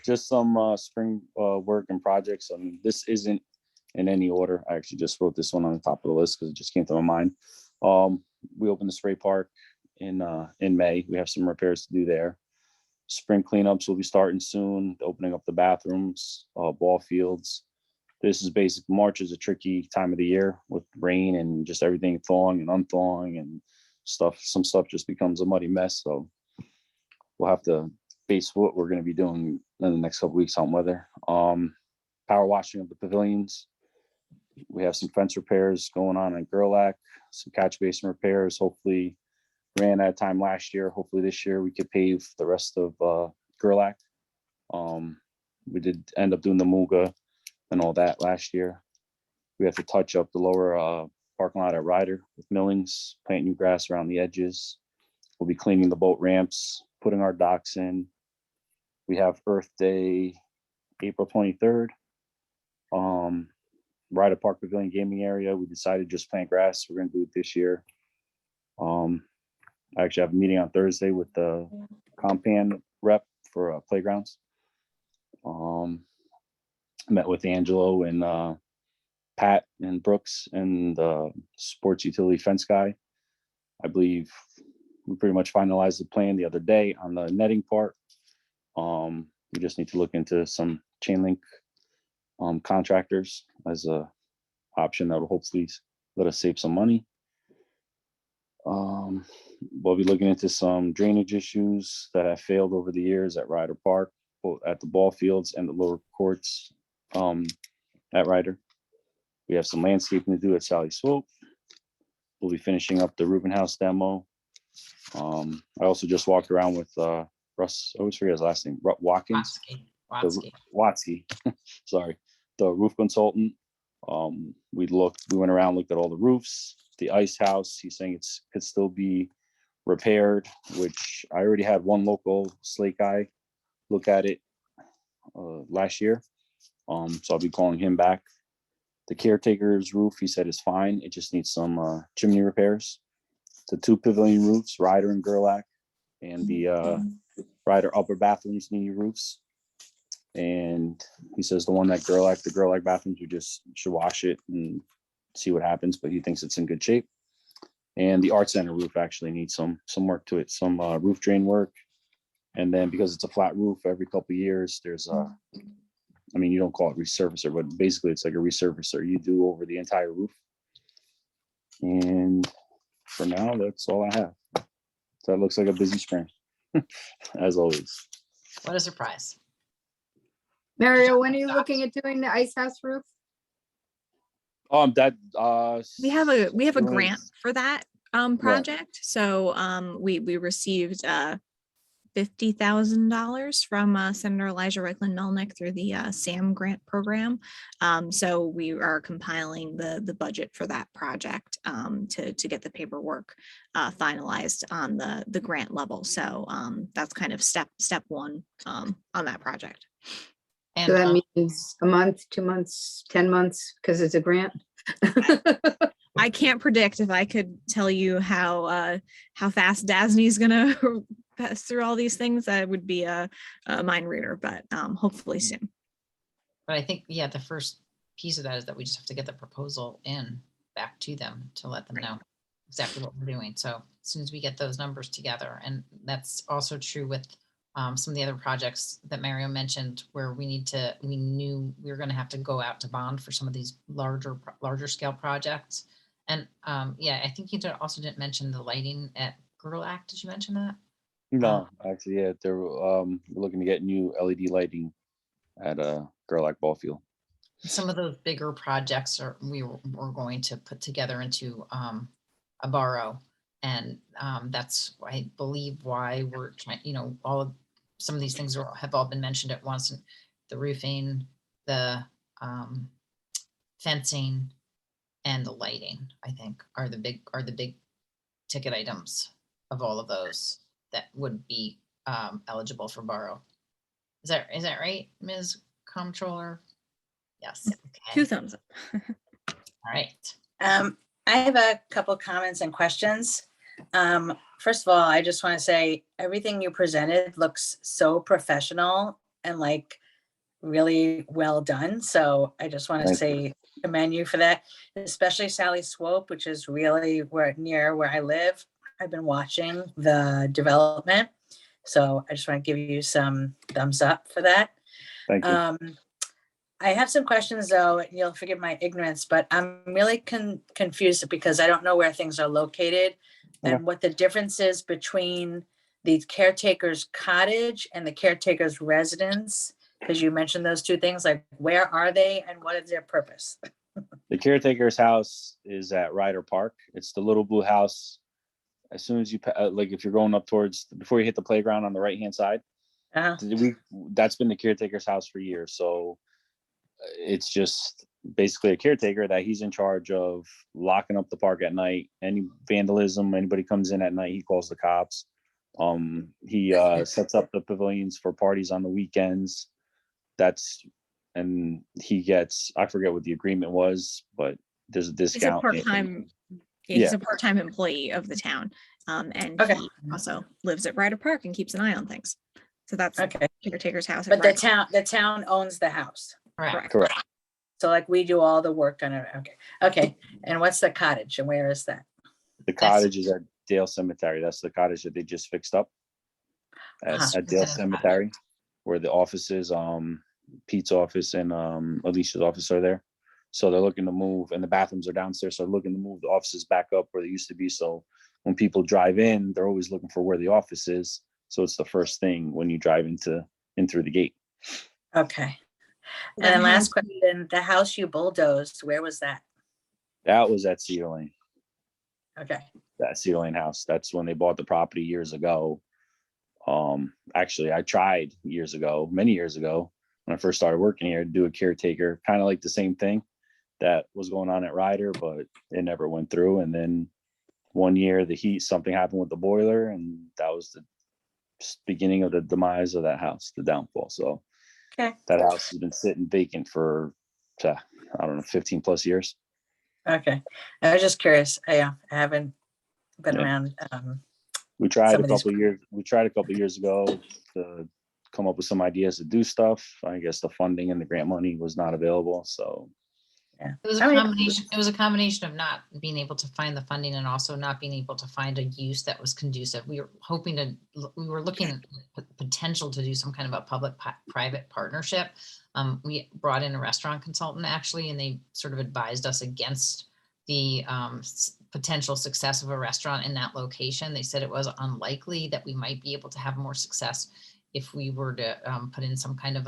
just some spring work and projects. I mean, this isn't in any order. I actually just wrote this one on the top of the list because it just came to my mind. We opened the spray park in May. We have some repairs to do there. Spring cleanups will be starting soon, opening up the bathrooms, ball fields. This is basic. March is a tricky time of the year with rain and just everything thawing and unthawing and stuff. Some stuff just becomes a muddy mess. So we'll have to base what we're going to be doing in the next couple weeks on weather. Power washing of the pavilions. We have some fence repairs going on in Gerlach, some catch basin repairs. Hopefully ran out of time last year. Hopefully this year we could pave the rest of Gerlach. We did end up doing the Muga and all that last year. We have to touch up the lower parking lot at Ryder with millings, plant new grass around the edges. We'll be cleaning the boat ramps, putting our docks in. We have Earth Day, April 23rd. Ryder Park Pavilion gaming area. We decided just plant grass. We're going to do it this year. I actually have a meeting on Thursday with the Compan rep for playgrounds. Met with Angelo and Pat and Brooks and the sports utility fence guy. I believe we pretty much finalized the plan the other day on the netting part. We just need to look into some chain link contractors as a option that will hopefully let us save some money. We'll be looking into some drainage issues that have failed over the years at Ryder Park, both at the ball fields and the lower courts at Ryder. We have some landscaping to do at Sally Swope. We'll be finishing up the Ruben House demo. I also just walked around with Russ, I always forget his last name, Watkins. Watsky. Sorry, the roof consultant. We went around, looked at all the roofs, the ice house. He's saying it could still be repaired, which I already had one local slate guy look at it last year. So I'll be calling him back. The caretaker's roof, he said, is fine. It just needs some chimney repairs. The two pavilion roofs, Ryder and Gerlach, and the Ryder upper bathrooms need roofs. And he says the one that the Gerlach bathrooms, you just should wash it and see what happens, but he thinks it's in good shape. And the art center roof actually needs some work to it, some roof drain work. And then because it's a flat roof, every couple of years, there's you don't call it resurfacer, but basically it's like a resurfacer you do over the entire roof. And for now, that's all I have. So it looks like a busy spring, as always. What a surprise. Mario, when are you looking at doing the ice house roof? We have a doing- grant for that project. So we received $50,000 from Senator Elijah Reichlin Melnick through the SAM grant program. So we are compiling the budget for that project to get the paperwork finalized on the grant level. So that's kind of step one on that project. And So that means a month, 2 months, 10 months, because it's a grant. I can't predict. If I could tell you how fast Dasney's gonna pass through all these things, I would be a mind reader, but hopefully soon. But I think, yeah, the first piece of that is that we just have to get the proposal back to them to let them know exactly what we're doing. So as soon as we get those numbers together, and that's also true with some of the other projects that Mario mentioned, where we knew we were going to have to go out to bond for some of these larger scale projects. And I think you also didn't mention the lighting at Gerlach. Did you mention that? No, actually, yeah, they're looking to get new LED lighting at Gerlach Ball Field. Some of those bigger projects we're going to put together into a borough. And that's, I believe, why we're trying, some of these things have all been mentioned at once. And the roofing, the fencing, and the lighting, I think, are the big ticket items of all of those that would be eligible for borough. Is that right, Ms. Comptroller? Yes. Two Okay. thumbs up. All right. I have a couple comments and questions. First of all, I just want to say everything you presented looks so professional and like really well done. So I just want to Thank say commend you for that, especially Sally Swope, which is really near where I live. I've been watching the development. So I just want to give you some thumbs up for that. Thank you. I have some questions though, and you'll forgive my ignorance, but I'm really confused because I don't know where things are located Okay. and what the difference is between the caretaker's cottage and the caretaker's residence. Because you mentioned those two things, like where are they and what is their purpose? The caretaker's house is at Ryder Park. It's the little blue house. As soon as you like, if you're going up towards before you hit the playground on the right hand side, that's been the caretaker's house for years. So it's just basically a caretaker that he's in charge of locking up the park at night. Any vandalism, anybody comes in at night, he calls the cops. He sets up the pavilions for parties on the weekends. And he gets, I forget what the agreement was, but there's a discount. He's a part-time employee of the town. And he also lives at Ryder Park and keeps an eye on things. So that's caretaker's house. But the town owns the house. Correct. So like we do all the work on it. Okay. And what's the cottage and where is that? The cottage is at Dale Cemetery. That's the cottage that they just fixed up at Dale Cemetery, where the offices, Pete's office and Alicia's office are there. So they're looking to move, and the bathrooms are downstairs. So they're looking to move the offices back up where they used to be. So when people drive in, they're always looking for where the office is. So it's the first thing when you drive in through the gate. Okay. And then last question, the house you bulldozed, where was that? That was at Cedar Lane. Okay. That Cedar Lane house. That's when they bought the property years ago. Actually, I tried many years ago, when I first started working here, to do a caretaker, kind of like the same thing that was going on at Ryder, but it never went through. And then one year, something happened with the boiler, and that was the beginning of the demise of that house, the downfall. So that house has been sitting vacant for, I don't know, 15 plus years. Okay. I was just curious. I haven't been around. We tried a couple of years ago to come up with some ideas to do stuff. I guess the funding and the grant money was not available. So it was a combination of not being able to find the funding and also not being able to find a use that was conducive. We were looking at the potential to do some kind of a public-private partnership. We brought in a restaurant consultant actually, and they sort of advised us against the potential success of a restaurant in that location. They said it was unlikely that we might be able to have more success if we were to put in some kind of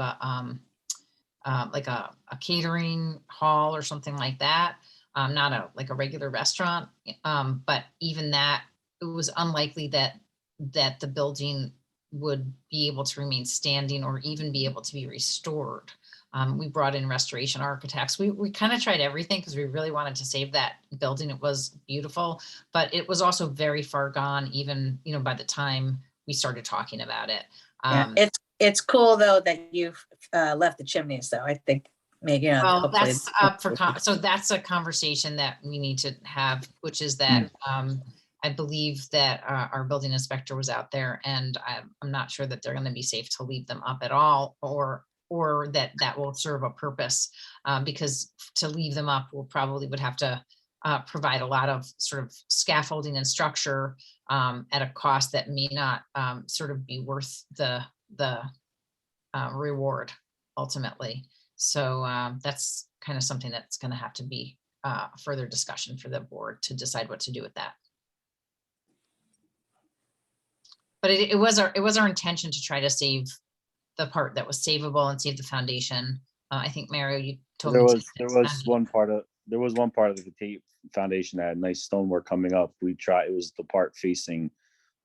like a catering hall or something like that, not like a regular restaurant. But even that, it was unlikely that the building would be able to remain standing or even be able to be restored. We brought in restoration architects. We kind of tried everything because we really wanted to save that building. It was beautiful, but it was also very far gone, even, by the time we started talking about it. It's cool though that you've left the chimneys though. I think maybe well, that's up for so that's a conversation that we need to have, which is that I believe that our building inspector was out there, and I'm not sure that they're going to be safe to leave them up at all, or that will serve a purpose, because to leave them up, would have to provide a lot of sort of scaffolding and structure at a cost that may not sort of be worth the reward ultimately. So that's kind of something that's going to have to be further discussion for the board to decide what to do with that. But it was our intention to try to save the part that was savable and save the foundation. I think Mario, you told There me. was one part of the foundation that had nice stonework coming up. It was the part facing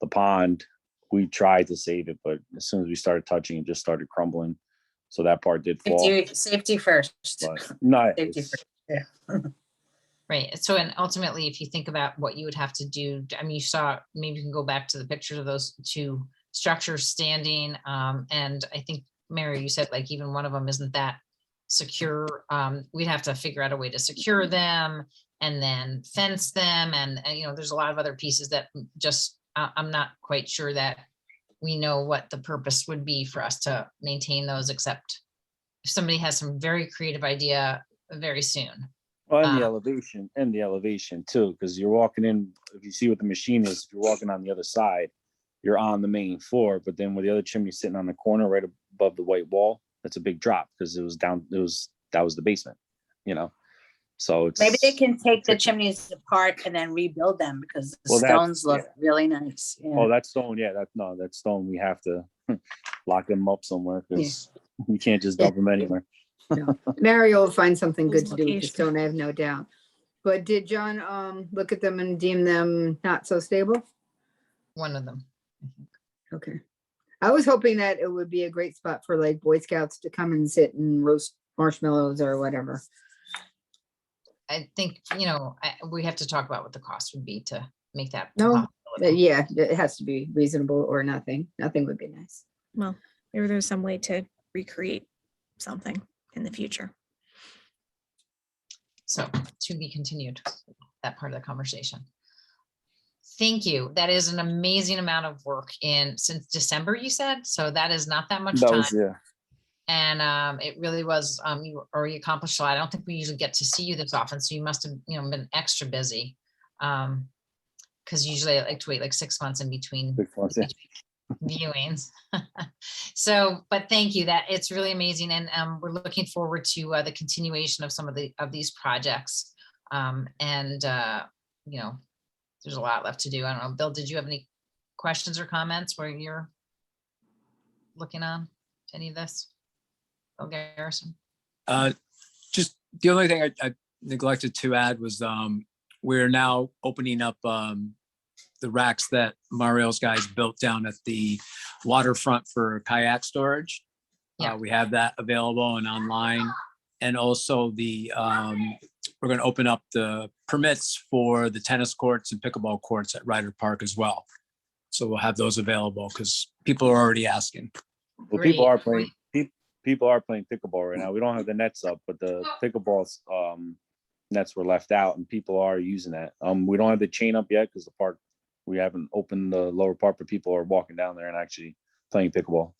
the pond. We tried to save it, but as soon as we started touching, it just started crumbling. So that part did fall. Safety first. But no, Safety first. Yeah. Right. So, and ultimately, if you think about what you would have to do, I mean, you saw, maybe you can go back to the pictures of those two structures standing. And I think, Mary, you said like even one of them isn't that secure. We'd have to figure out a way to secure them and then fence them. And you know, there's a lot of other pieces that just, I'm not quite sure that we know what the purpose would be for us to maintain those, except if somebody has some very creative idea very soon. Well, and the elevation too, because you're walking in, if you see what the machine is, if you're walking on the other side, you're on the main floor, but then with the other chimney sitting on the corner right above the white wall, that's a big drop because that was the basement, you know? So it's. Maybe they can take the chimneys apart and then rebuild them because the stones look really nice. Yeah. Oh, that stone, yeah, that stone, we have to lock them up somewhere because you can't just dump them anywhere. No. Mario will find something good to do with the stone, I have no doubt. But did John look at them and deem them not so stable? One of them. Okay. I was hoping that it would be a great spot for like Boy Scouts to come and sit and roast marshmallows or whatever. I think, you know, we have to talk about what the cost would be to make that. No, yeah, it has to be reasonable or nothing. Nothing would be nice. Well, maybe there's some way to recreate something in the future. So to be continued, that part of the conversation. Thank you. That is an amazing amount of work since December, you said. So that is not that much time. Yeah. And it really was, you already accomplished a lot. I don't think we usually get to see you this often. So you must have, you know, been extra busy. Because usually I like to wait like 6 months in between. 6 months, yeah. Viewings. So, but thank you. That it's really amazing. And we're looking forward to the continuation of some of these projects. You know, there's a lot left to do. I don't know, Bill, did you have any questions or comments where you're looking on to any of this? Bill Garrison? Just the only thing I neglected to add was we're now opening up the racks that Mario's guys built down at the waterfront for kayak storage. Yeah. We have that available and online. And also we're going to open up the permits for the tennis courts and pickleball courts at Ryder Park as well. So we'll have those available because people are already asking. Well, people are playing pickleball right now. We don't have the nets up, but the pickleball nets were left out and people are using that. We don't have the chain up yet because the park, we haven't opened the lower part, but people are walking down there and actually playing pickleball.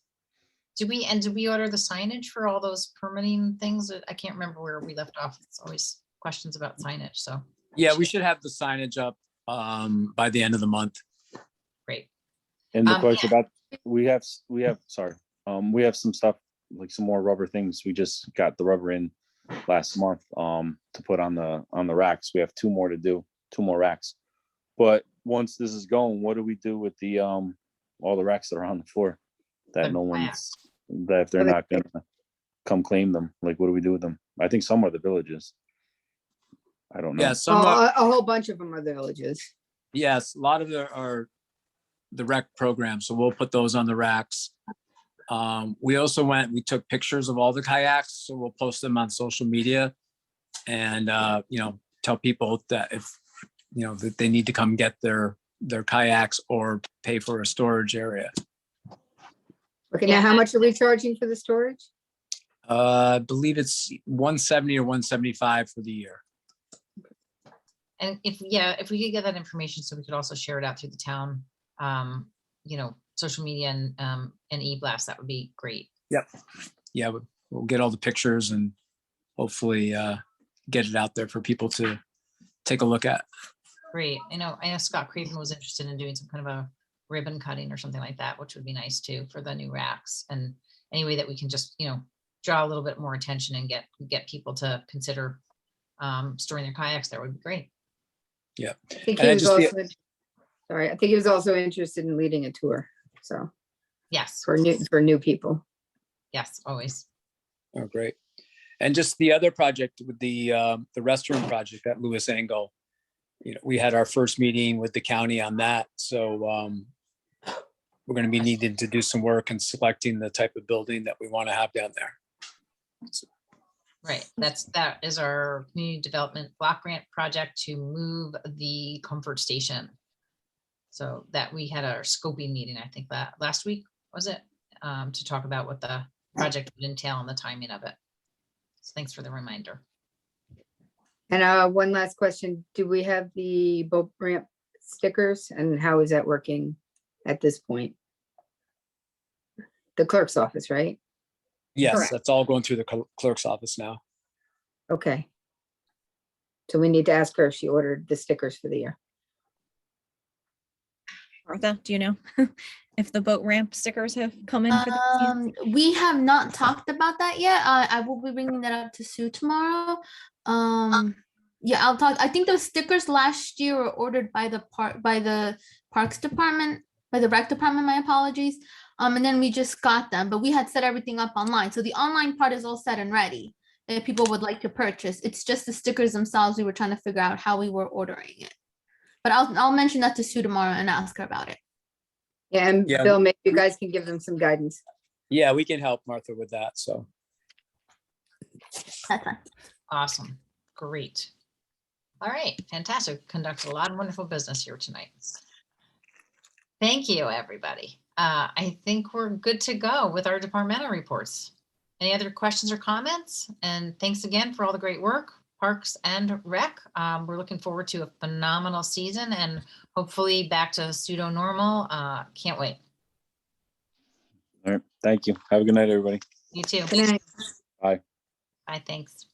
Did we order the signage for all those permitting things? I can't remember where we left off. It's always questions about signage. So yeah, we should have the signage up by the end of the month. Great. And the question about we have some stuff like some more rubber things. We just got the rubber in last month to put on the racks. We have 2 more to do, 2 more racks. But once this is going, what do we do with the all the racks that are on the floor that if they're not gonna come claim them? Like, what do we do with them? I think some are the villages. I don't know. Yeah, A whole bunch of them are the villages. Yes, a lot of them are the rec program. So we'll put those on the racks. We also we took pictures of all the kayaks. So we'll post them on social media and, you know, tell people that if, you know, that they need to come get their kayaks or pay for a storage area. Okay, now how much are we charging for the storage? I believe it's 170 or 175 for the year. And if we could get that information, so we could also share it out through the town, you know, social media and e-blast, that would be great. Yep. Yeah, we'll get all the pictures and hopefully get it out there for people to take a look at. Great. I know Scott Craven was interested in doing some kind of a ribbon cutting or something like that, which would be nice too for the new racks. And any way that we can just, you know, draw a little bit more attention and get people to consider storing their kayaks there would be great. Yeah. I think he was also interested in leading a tour. So Yes, for new people. yes, always. Oh, great. And just the other project with the restroom project at Lewis Angle, we had our first meeting with the county on that. So we're going to be needing to do some work in selecting the type of building that we want to have down there. Right, that is our community development block grant project to move the comfort station. So that we had our scoping meeting, I think that last week, was it? To talk about what the project would entail and the timing of it. So thanks for the reminder. And one last question, do we have the boat ramp stickers and how is that working at this point? The clerk's office, right? Yes, Correct. that's all going through the clerk's office now. Okay. So we need to ask her if she ordered the stickers for the year. Martha, do you know if the boat ramp stickers have come in for the season? We have not talked about that yet. I will be bringing that up to Sue tomorrow. Yeah, I'll talk. I think those stickers last year were ordered by the parks department, by the rec department, my apologies. And then we just got them, but we had set everything up online. So the online part is all set and ready if people would like to purchase. It's just the stickers themselves. We were trying to figure out how we were ordering it. But I'll mention that to Sue tomorrow and ask her about it. Yeah, and Yeah. Bill, maybe you guys can give them some guidance. Yeah, we can help Martha with that. So That's fine. Awesome, great. All right, fantastic. Conducted a lot of wonderful business here tonight. Thank you, everybody. I think we're good to go with our departmental reports. Any other questions or comments? And thanks again for all the great work, Parks and Rec. We're looking forward to a phenomenal season and hopefully back to pseudo normal. Can't wait. All right. Thank you. Have a good night, everybody. You too. Good night. Bye. Bye, thanks.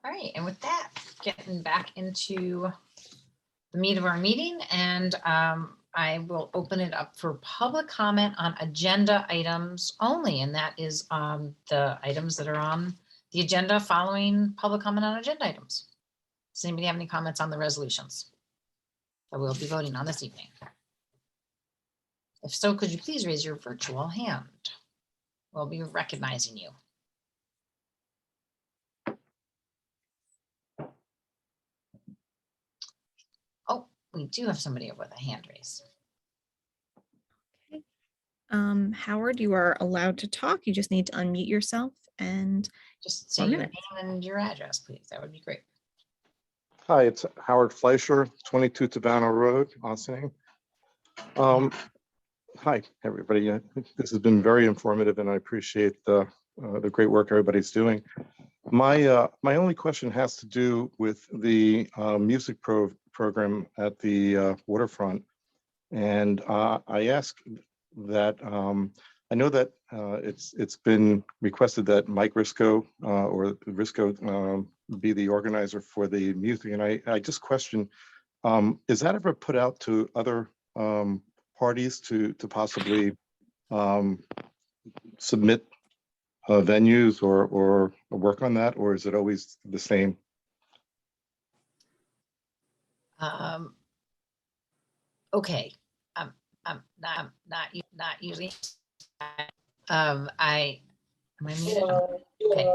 All right, and with that, getting back into the meat of our meeting, and I will open it up for public comment on agenda items only, and that is the items that are on the agenda following public comment on agenda items. Does anybody have any comments on the resolutions that we'll be voting on this evening? If so, could you please raise your virtual hand? We'll be recognizing you. Oh, we do have somebody with a hand raised. Howard, you are allowed to talk. You just need to unmute yourself and Just say your name and your address, please. That would be great. Hi, it's Howard Fleischer, 22 Tabano Road, Ossining. Hi, everybody. This has been very informative, and I appreciate the great work everybody's doing. My only question has to do with the music program at the waterfront, and I ask that I know that it's been requested that Mike Risco or Risco be the organizer for the music, and I just question, is that ever put out to other parties to possibly submit venues or work on that, or is it always the same? Okay. I'm not usually. Am I muted? Okay.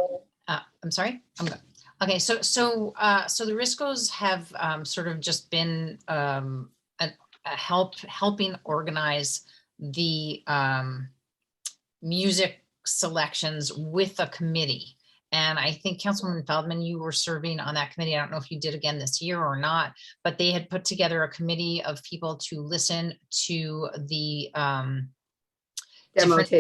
I'm sorry. I'm good. Okay. So the Riscos have sort of just been helping organize the music selections with a committee. And I think Councilwoman Feldman, you were serving on that committee. I don't know if you did again this year or not, but they had put together a committee of people to listen to the different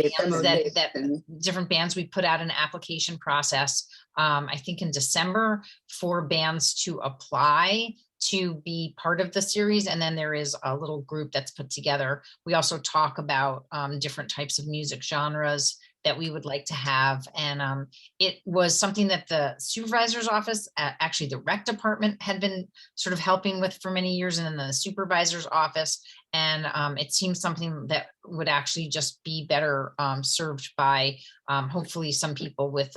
bands. We put out an application process, I think in December, for bands to apply to be part of the series. And then there is a little group that's put together. We also talk about different types of music genres that we would like to have. And it was something that the supervisor's office, actually the rec department, had been sort of helping with for many years, and then the supervisor's office. And it seems something that would actually just be better served by hopefully some people with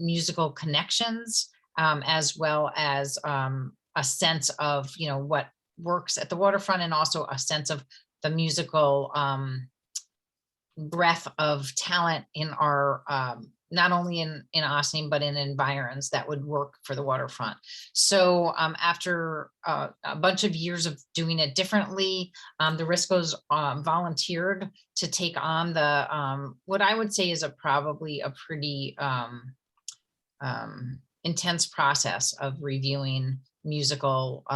musical connections, as well as a sense of, what works at the waterfront, and also a sense of the musical breadth of talent in our not only in Ossining, but in environs that would work for the waterfront. So after a bunch of years of doing it differently, the Riscos volunteered to take on the what I would say is probably a pretty intense process of reviewing musical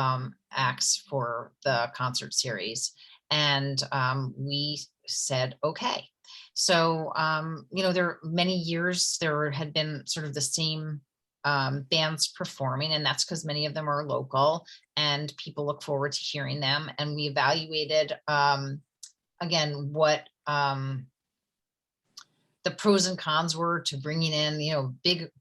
acts for the concert series. And we said, okay. So, there are many years there had been sort of the same bands performing, and that's because many of them are local and people look forward to hearing them. And we evaluated, again, what the pros and cons were to bringing in,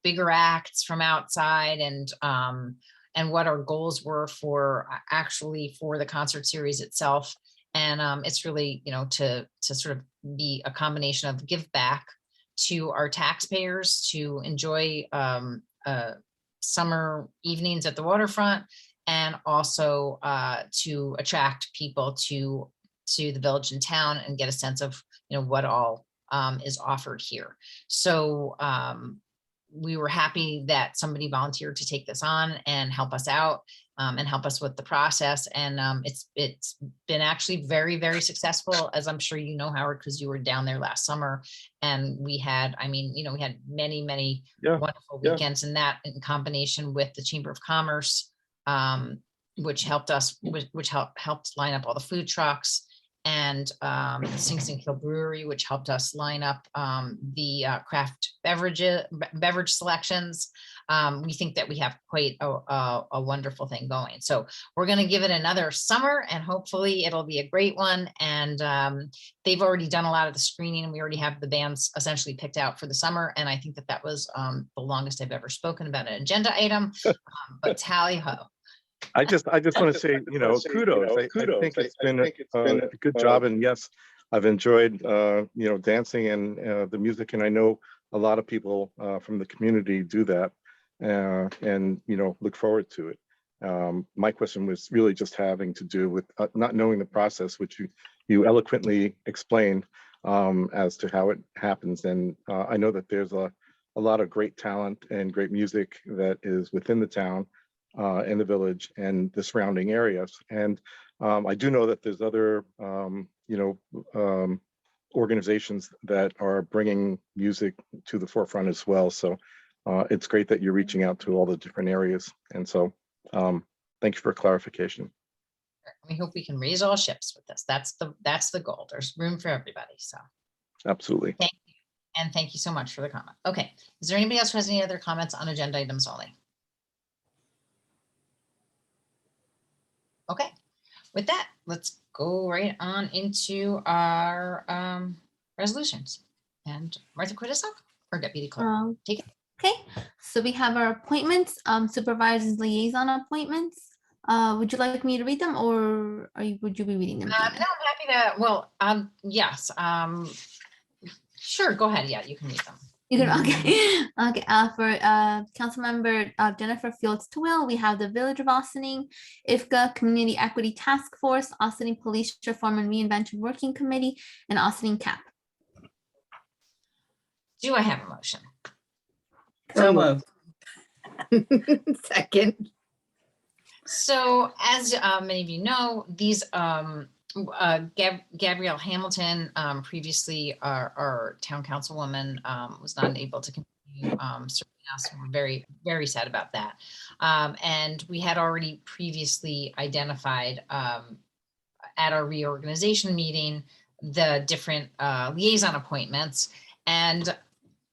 bigger acts from outside, and what our goals were for actually for the concert series itself. And it's really, to sort of be a combination of give back to our taxpayers to enjoy summer evenings at the waterfront, and also to attract people to the village and town and get a sense of, what all is offered here. So we were happy that somebody volunteered to take this on and help us out. And help us with the process. And it's been actually very, very successful, as I'm sure you know, Howard, because you were down there last summer. And we had, we had many, many wonderful weekends, and that in combination with the Chamber of Commerce, which helped us, which helped line up all the food trucks, and Sing Sing Hill Brewery, which helped us line up the craft beverage selections. We think that we have quite a wonderful thing going. So we're going to give it another summer, and hopefully it'll be a great one. And they've already done a lot of the screening, and we already have the bands essentially picked out for the summer. And I think that was the longest I've ever spoken about an agenda item, but tally ho. I just want to say, kudos. I think it's been a good job. And yes, I've enjoyed, dancing and the music. And I know a lot of people from the community do that, and, look forward to it. My question was really just having to do with not knowing the process, which you eloquently explained as to how it happens. And I know that there's a lot of great talent and great music that is within the town, in the village and the surrounding areas. And I do know that there's other, organizations that are bringing music to the forefront as well. So it's great that you're reaching out to all the different areas. And so thank you for clarification. We hope we can raise all ships with this. That's the goal. There's room for everybody. So absolutely. Thank you. And thank you so much for the comment. Okay. Is there anybody else who has any other comments on agenda items only? Okay, with that, let's go right on into our resolutions. And Martha Kwiatkowski, our Deputy Clerk, take it. Okay, so we have our appointments, supervisors liaison appointments. Would you like me to read them, or would you be reading them? No, I'm happy to. Well, yes. Sure, go ahead. Yeah, you can read them. Okay. Okay. For Councilmember Jennifer Fields Twill, we have the Village of Ossining, IFCA Community Equity Task Force, Ossining Police Reform and Reinvention Working Committee, and Ossining CAP. Do I have a motion? So moved. Second. So, as many of you know, these Gabrielle Hamilton, previously our town councilwoman, was not able to continue serving us. We're very, very sad about that. And we had already previously identified at our reorganization meeting the different liaison appointments. And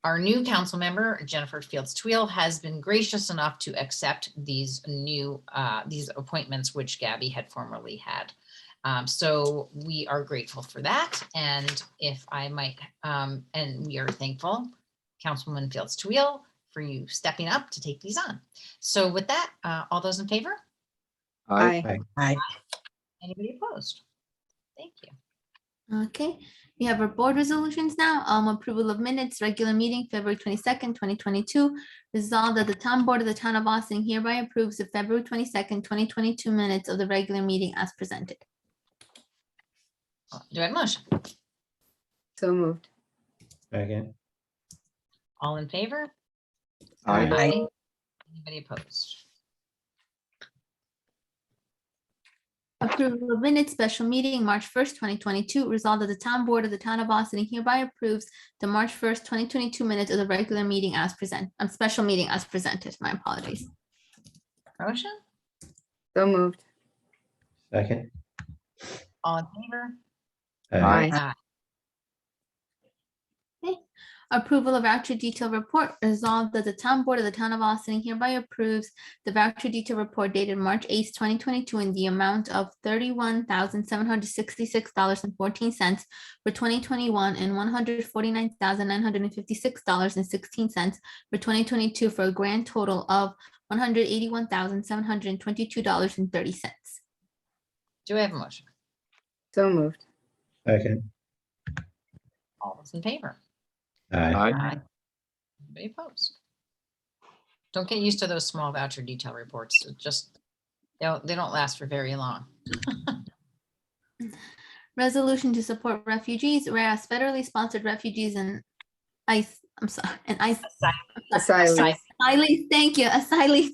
our new council member, Jennifer Fields Twill, has been gracious enough to accept these new these appointments, which Gabby had formerly had. So we are grateful for that. And if I might, and we are thankful, Councilwoman Fields Twill, for you stepping up to take these on. So with that, all those in favor? Aye. Aye. Anybody opposed? Thank you. Okay, we have our board resolutions now. Approval of minutes, regular meeting, February 22nd, 2022. Resolved that the town board of the town of Austin hereby approves the February 22nd, 2022 minutes of the regular meeting as presented. Do I have a motion? So moved. Second. All in favor? Aye. Anybody opposed? Approval of minutes, special meeting, March 1st, 2022. Resolved that the town board of the town of Austin hereby approves the March 1st, 2022 minutes of the regular meeting as present, special meeting as presented. My apologies. Motion? So moved. Second. All in favor? Aye. Aye. Approval of voucher detail report. Resolved that the town board of the town of Austin hereby approves the voucher detail report dated March 8th, 2022 in the amount of $31,766.14 for 2021 and $149,956.16 for 2022 for a grand total of $181,722.30. Do I have a motion? So moved. Second. All those in favor? Aye. Anybody opposed? Don't get used to those small voucher detail reports. It just, they don't last for very long. Resolution to support refugees, whereas federally sponsored refugees and Asylees. asylees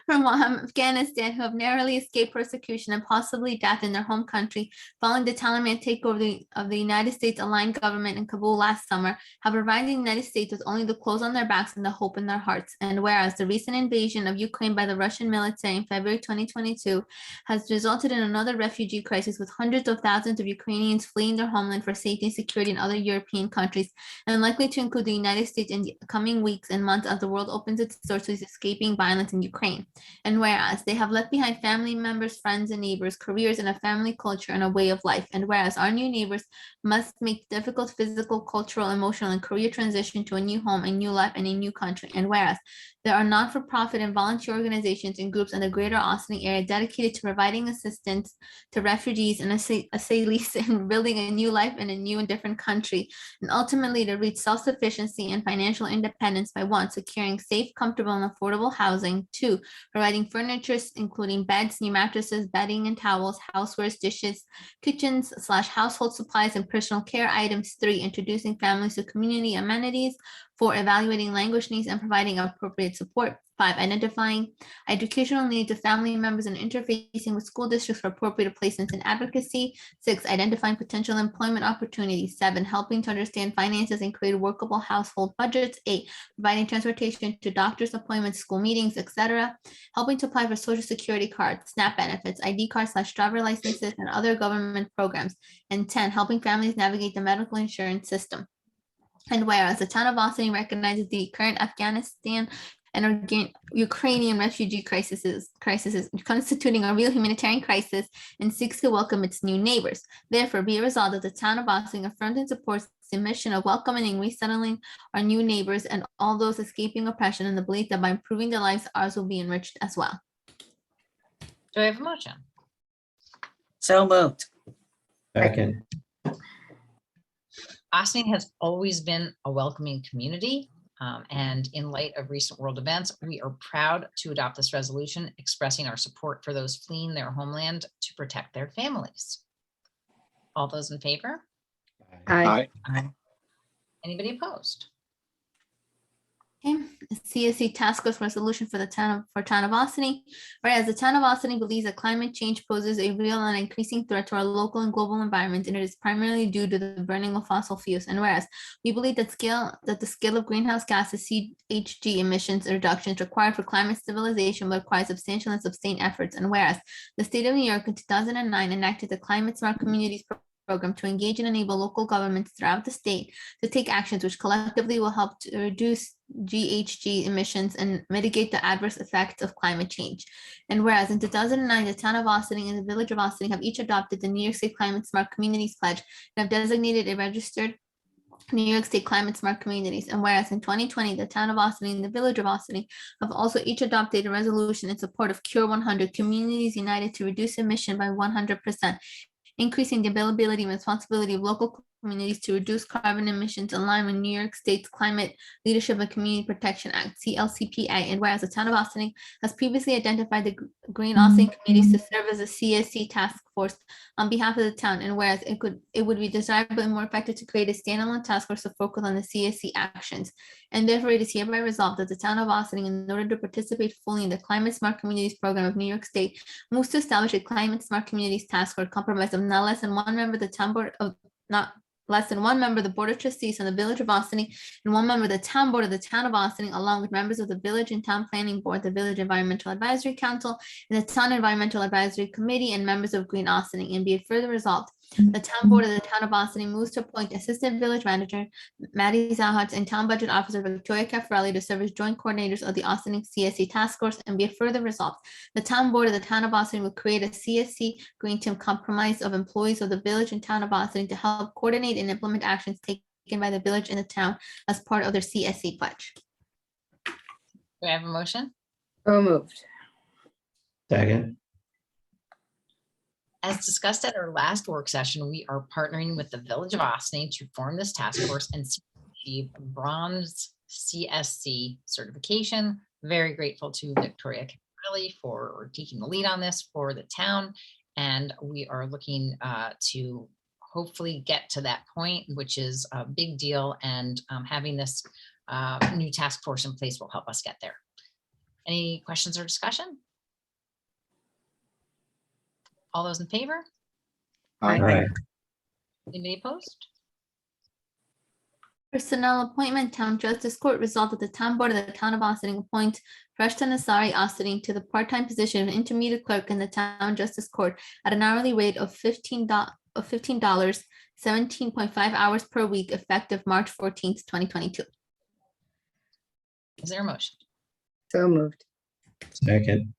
from Afghanistan who have narrowly escaped persecution and possibly death in their home country following the Taliban takeover of the United States aligned government in Kabul last summer have provided the United States with only the clothes on their backs and the hope in their hearts. And whereas the recent invasion of Ukraine by the Russian military in February 2022 has resulted in another refugee crisis with hundreds of thousands of Ukrainians fleeing their homeland for safety and security in other European countries, and likely to include the United States in the coming weeks and months as the world opens its doors to escaping violence in Ukraine. And whereas they have left behind family members, friends, and neighbors, careers, and a family culture and a way of life. And whereas our new neighbors must make difficult physical, cultural, emotional, and career transition to a new home, a new life, and a new country. And whereas there are not-for-profit and volunteer organizations and groups in the greater Austin area dedicated to providing assistance to refugees and asylees in building a new life in a new and different country, and ultimately to reach self-sufficiency and financial independence by 1, securing safe, comfortable, and affordable housing, 2, providing furniture, including beds, new mattresses, bedding and towels, housewares, dishes, kitchens/household supplies, and personal care items, 3, introducing families to community amenities, 4, evaluating language needs and providing appropriate support, 5, identifying educational needs of family members and interfacing with school districts for appropriate placements and advocacy, 6, identifying potential employment opportunities, 7, helping to understand finances and create workable household budgets, 8, providing transportation to doctor's appointments, school meetings, etc., helping to apply for social security cards, SNAP benefits, ID cards/driver licenses, and other government programs, and 10, helping families navigate the medical insurance system. And whereas the town of Austin recognizes the current Afghanistan and Ukrainian refugee crises constituting a real humanitarian crisis and seeks to welcome its new neighbors. Therefore, be it resolved that the town of Austin affirms and supports the mission of welcoming and resettling our new neighbors and all those escaping oppression, in the belief that by improving their lives, ours will be enriched as well. Do I have a motion? So moved. Second. Austin has always been a welcoming community, and in light of recent world events, we are proud to adopt this resolution expressing our support for those fleeing their homeland to protect their families. All those in favor? Aye. Anybody opposed? Okay, CSC task force resolution for the town of Austin. Whereas the town of Austin believes that climate change poses a real and increasing threat to our local and global environment, and it is primarily due to the burning of fossil fuels. And whereas we believe that the scale of greenhouse gases (GHG) emissions reductions required for climate stabilization will require substantial and sustained efforts. And whereas the state of New York in 2009 enacted the Climate Smart Communities program to engage and enable local governments throughout the state to take actions which collectively will help to reduce GHG emissions and mitigate the adverse effects of climate change. And whereas in 2009, the town of Austin and the village of Austin have each adopted the New York State Climate Smart Communities Pledge and have designated a registered New York State Climate Smart Communities. And whereas in 2020, the town of Austin and the village of Austin have also each adopted a resolution in support of Cure 100, Communities United to Reduce Emission by 100%. increasing the availability and responsibility of local communities to reduce carbon emissions in line with New York State's Climate Leadership and Community Protection Act, CLCPA, and whereas the town of Austining has previously identified the Green Austining communities to serve as a CSC task force on behalf of the town, and whereas it would be desirable and more effective to create a standalone task force to focus on the CSC actions, and therefore it is hereby resolved that the town of Austining, in order to participate fully in the Climate Smart Communities program of New York State, moves to establish a Climate Smart Communities task force comprised of not less than one member of the town board of not less than one member of the Board of Trustees from the Village of Austining, and one member of the Town Board of the Town of Austining, along with members of the Village and Town Planning Board, the Village Environmental Advisory Council, and the Town Environmental Advisory Committee, and members of Green Austining. And be it further resolved, the Town Board of the Town of Austining moves to appoint Assistant Village Manager Maddie Zahatz and Town Budget Officer Victoria Caffarelli to serve as joint coordinators of the Austining CSC Task Force. And be it further resolved, the Town Board of the Town of Austining will create a CSC Green Team comprised of employees of the Village and Town of Austining to help coordinate and implement actions taken by the village and the town as part of their CSC pledge. Do I have a motion? So moved. Second. As discussed at our last work session, we are partnering with the Village of Austining to form this task force and achieve bronze CSC certification. Very grateful to Victoria Caffarelli for taking the lead on this for the town. And we are looking to hopefully get to that point, which is a big deal. And having this new task force in place will help us get there. Any questions or discussion? All those in favor? Aye. Anybody opposed? Personnel appointment, Town Justice Court resolved that the Town Board of the Town of Austining appoints Prashta Nasari Austining to the part-time position of intermediate clerk in the Town Justice Court at an hourly rate of $15, 17.5 hours per week, effective March 14th, 2022. Is there a motion? So moved. Second.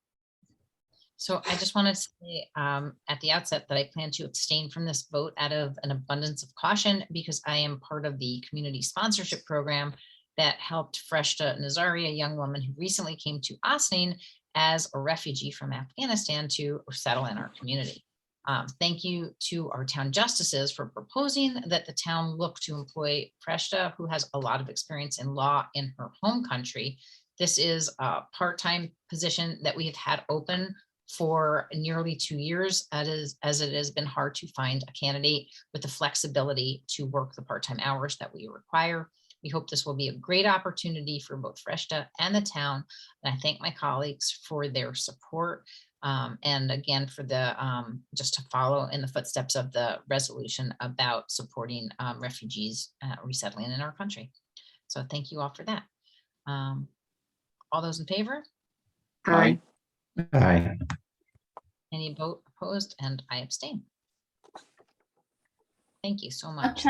So I just wanted to say at the outset that I plan to abstain from this vote out of an abundance of caution because I am part of the community sponsorship program that helped Freshta Nazari, a young woman who recently came to Austining as a refugee from Afghanistan, to settle in our community. Thank you to our town justices for proposing that the town look to employ Freshta, who has a lot of experience in law in her home country. This is a part-time position that we have had open for nearly 2 years, as it has been hard to find a candidate with the flexibility to work the part-time hours that we require. We hope this will be a great opportunity for both Freshta and the town. And I thank my colleagues for their support. And again, for the just to follow in the footsteps of the resolution about supporting refugees resettling in our country. So thank you all for that. All those in favor? Aye. Aye. Any vote opposed? And I abstain. Thank you so much.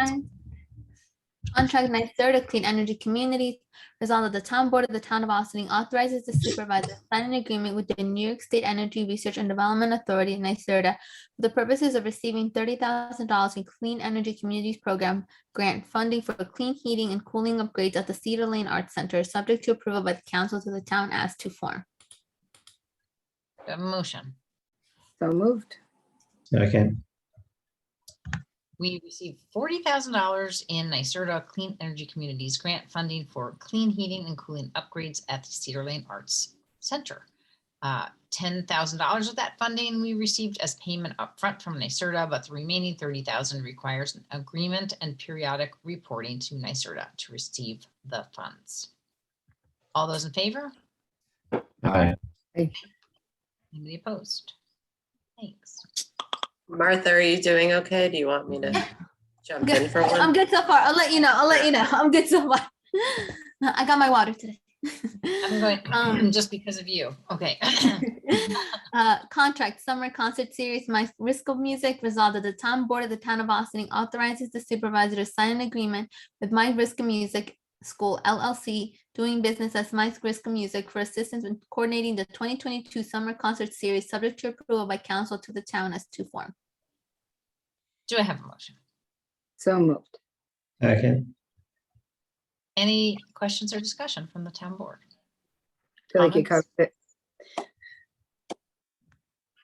On track, NYSERDA Clean Energy Communities resolved that the Town Board of the Town of Austining authorizes the supervisor to sign an agreement with the New York State Energy Research and Development Authority, NYSERDA, for the purposes of receiving $30,000 in Clean Energy Communities Program grant funding for clean heating and cooling upgrades at the Cedar Lane Arts Center, subject to approval by the councils of the town as to form. Do I have a motion? So moved. Second. We received $40,000 in NYSERDA Clean Energy Communities grant funding for clean heating and cooling upgrades at the Cedar Lane Arts Center. $10,000 of that funding we received as payment upfront from NYSERDA, but the remaining $30,000 requires an agreement and periodic reporting to NYSERDA to receive the funds. All those in favor? Aye. Anybody opposed? Thanks. Martha, are you doing okay? Do you want me to jump in for one? I'm good so far. I'll let you know. I'm good so far. I got my water today. I'm going just because of you. Okay. Contract Summer Concert Series, My Risk of Music resolved that the Town Board of the Town of Austining authorizes the supervisor to sign an agreement with My Risk of Music School LLC, doing business as My Risk of Music, for assistance in coordinating the 2022 Summer Concert Series, subject to approval by council to the town as to form. Do I have a motion? So moved. Second. Any questions or discussion from the town board? Feel like you covered Comments? it.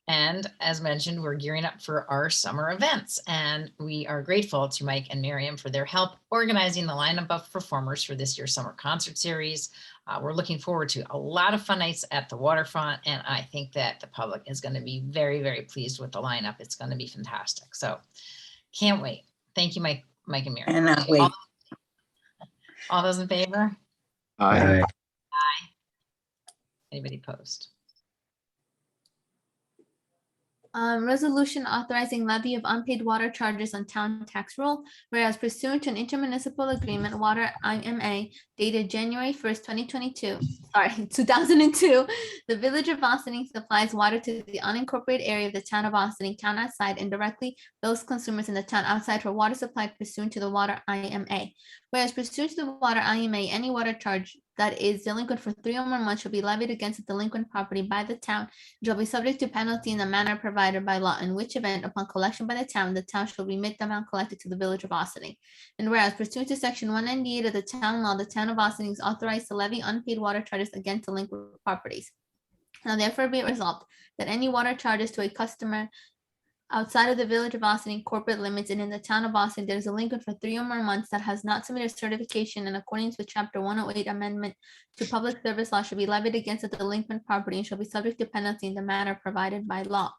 And as mentioned, we're gearing up for our summer events, and we are grateful to Mike and Miriam for their help organizing the lineup of performers for this year's summer concert series. We're looking forward to a lot of fun nights at the waterfront, and I think that the public is going to be very, very pleased with the lineup. It's going to be fantastic. So can't wait. Thank you, Mike and Miriam. Cannot wait. All those in favor? Aye. Anybody opposed? Resolution authorizing levy of unpaid water charges on town tax roll, whereas pursuant to an intermunicipal agreement, water IMA dated January 1st, 2002, the village of Austining supplies water to the unincorporated area of the town of Austining, town outside, and directly bills consumers in the town outside for water supplied pursuant to the water IMA. Whereas pursuant to the water IMA, any water charge that is delinquent for 3 or more months shall be levied against the delinquent property by the town, and shall be subject to penalty in the manner provided by law, in which event, upon collection by the town shall remit the amount collected to the village of Austining. And whereas pursuant to section 198 of the town law, the town of Austining is authorized to levy unpaid water charges against delinquent properties. Now therefore be it resolved that any water charges to a customer outside of the village of Austining corporate limits and in the town of Austining that is delinquent for 3 or more months that has not submitted certification in accordance with chapter 108 amendment to public service law shall be levied against the delinquent property and shall be subject to penalty in the manner provided by law.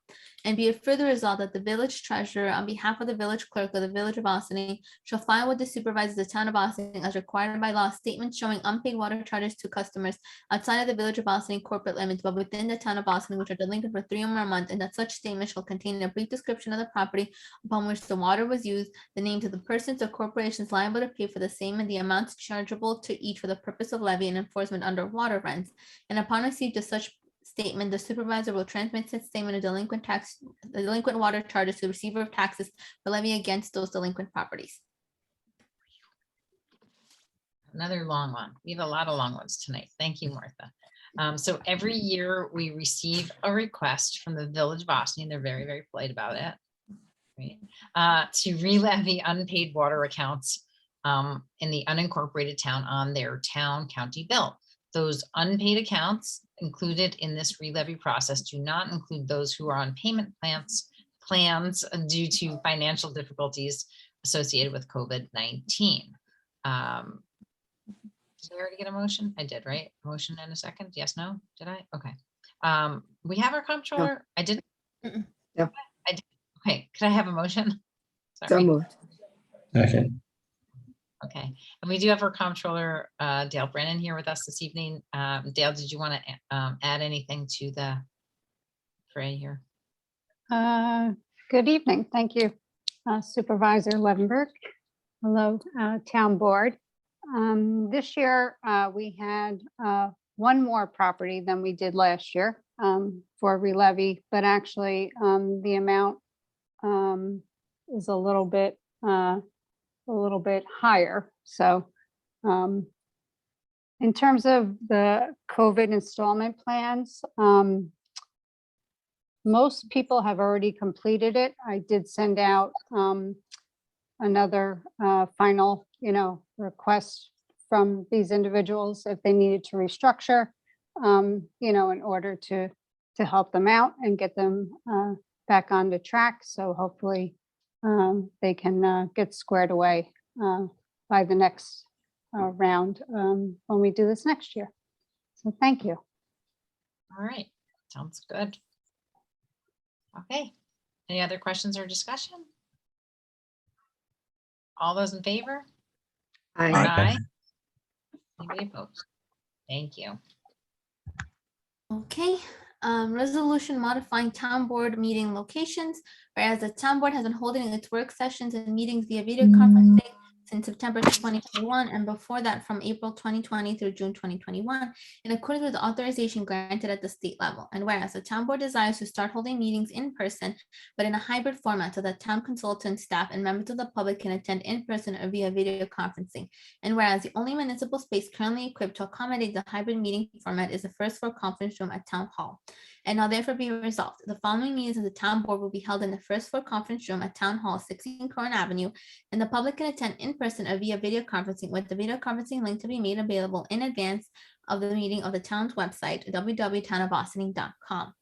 And be it further resolved that the village treasurer, on behalf of the village clerk of the village of Austining, shall file with the supervisor of the town of Austining, as required by law, statements showing unpaid water charges to customers outside of the village of Austining corporate limits, but within the town of Austining, which are delinquent for 3 or more months, and that such statement shall contain a brief description of the property upon which the water was used, the names of the persons or corporations liable to pay for the same, and the amounts chargeable to each for the purpose of levy and enforcement under water rents. And upon receipt of such statement, the supervisor will transmit said statement of delinquent water charges to the receiver of taxes for levy against those delinquent properties. Another long one. We have a lot of long ones tonight. Thank you, Martha. So every year we receive a request from the village of Austining. They're very, very polite about it. Right? To re-levy unpaid water accounts in the unincorporated town on their town county bill. Those unpaid accounts included in this re-levy process do not include those who are on payment plans due to financial difficulties associated with COVID-19. Did I already get a motion? I did, right? Motion and a second? Yes, no? Did I? Okay. We have our comptroller. I didn't. No. I did. Okay, could I have a motion? So Sorry. moved. Second. Okay, and we do have our comptroller, Dale Brennan, here with us this evening. Dale, did you want to add anything to the fray here? Good evening. Thank you, Supervisor Levenberg. Hello, Town Board. This year, we had one more property than we did last year for re-levy, but actually the amount is a little bit higher. So in terms of the COVID installment plans, most people have already completed it. I did send out another final, request from these individuals if they needed to restructure, in order to help them out and get them back on the track. So hopefully they can get squared away by the next round when we do this next year. So thank you. All right, sounds good. Okay, any other questions or discussion? All those in favor? Aye. Anybody opposed? Thank you. Okay, resolution modifying town board meeting locations, whereas the town board has been holding its work sessions and meetings via video conferencing since September 2021, and before that from April 2020 through June 2021, in accordance with the authorization granted at the state level. And whereas the town board desires to start holding meetings in person, but in a hybrid format so that town consultants, staff, and members of the public can attend in person or via video conferencing. And whereas the only municipal space currently equipped to accommodate the hybrid meeting format is the first floor conference room at Town Hall. And now therefore be resolved, the following meetings of the town board will be held in the first floor conference room at Town Hall, 16 Corn Avenue, and the public can attend in person or via video conferencing, with the video conferencing link to be made available in advance of the meeting of the town's website, www.townofaustining.com.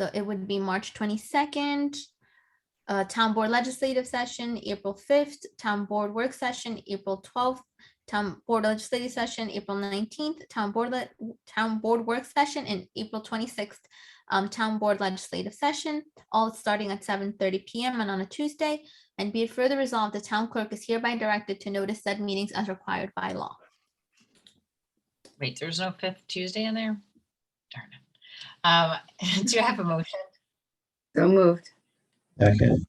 So it would be March 22nd, Town Board Legislative Session, April 5th, Town Board Work Session, April 12th, Town Board Legislative Session, April 19th, Town Board Work Session, and April 26th, Town Board Legislative Session, all starting at 7:30 PM and on a Tuesday. And be it further resolved, the town clerk is hereby directed to notice said meetings as required by law. Wait, there's no 5th Tuesday in there? Darn it. Do you have a motion? So moved. Second.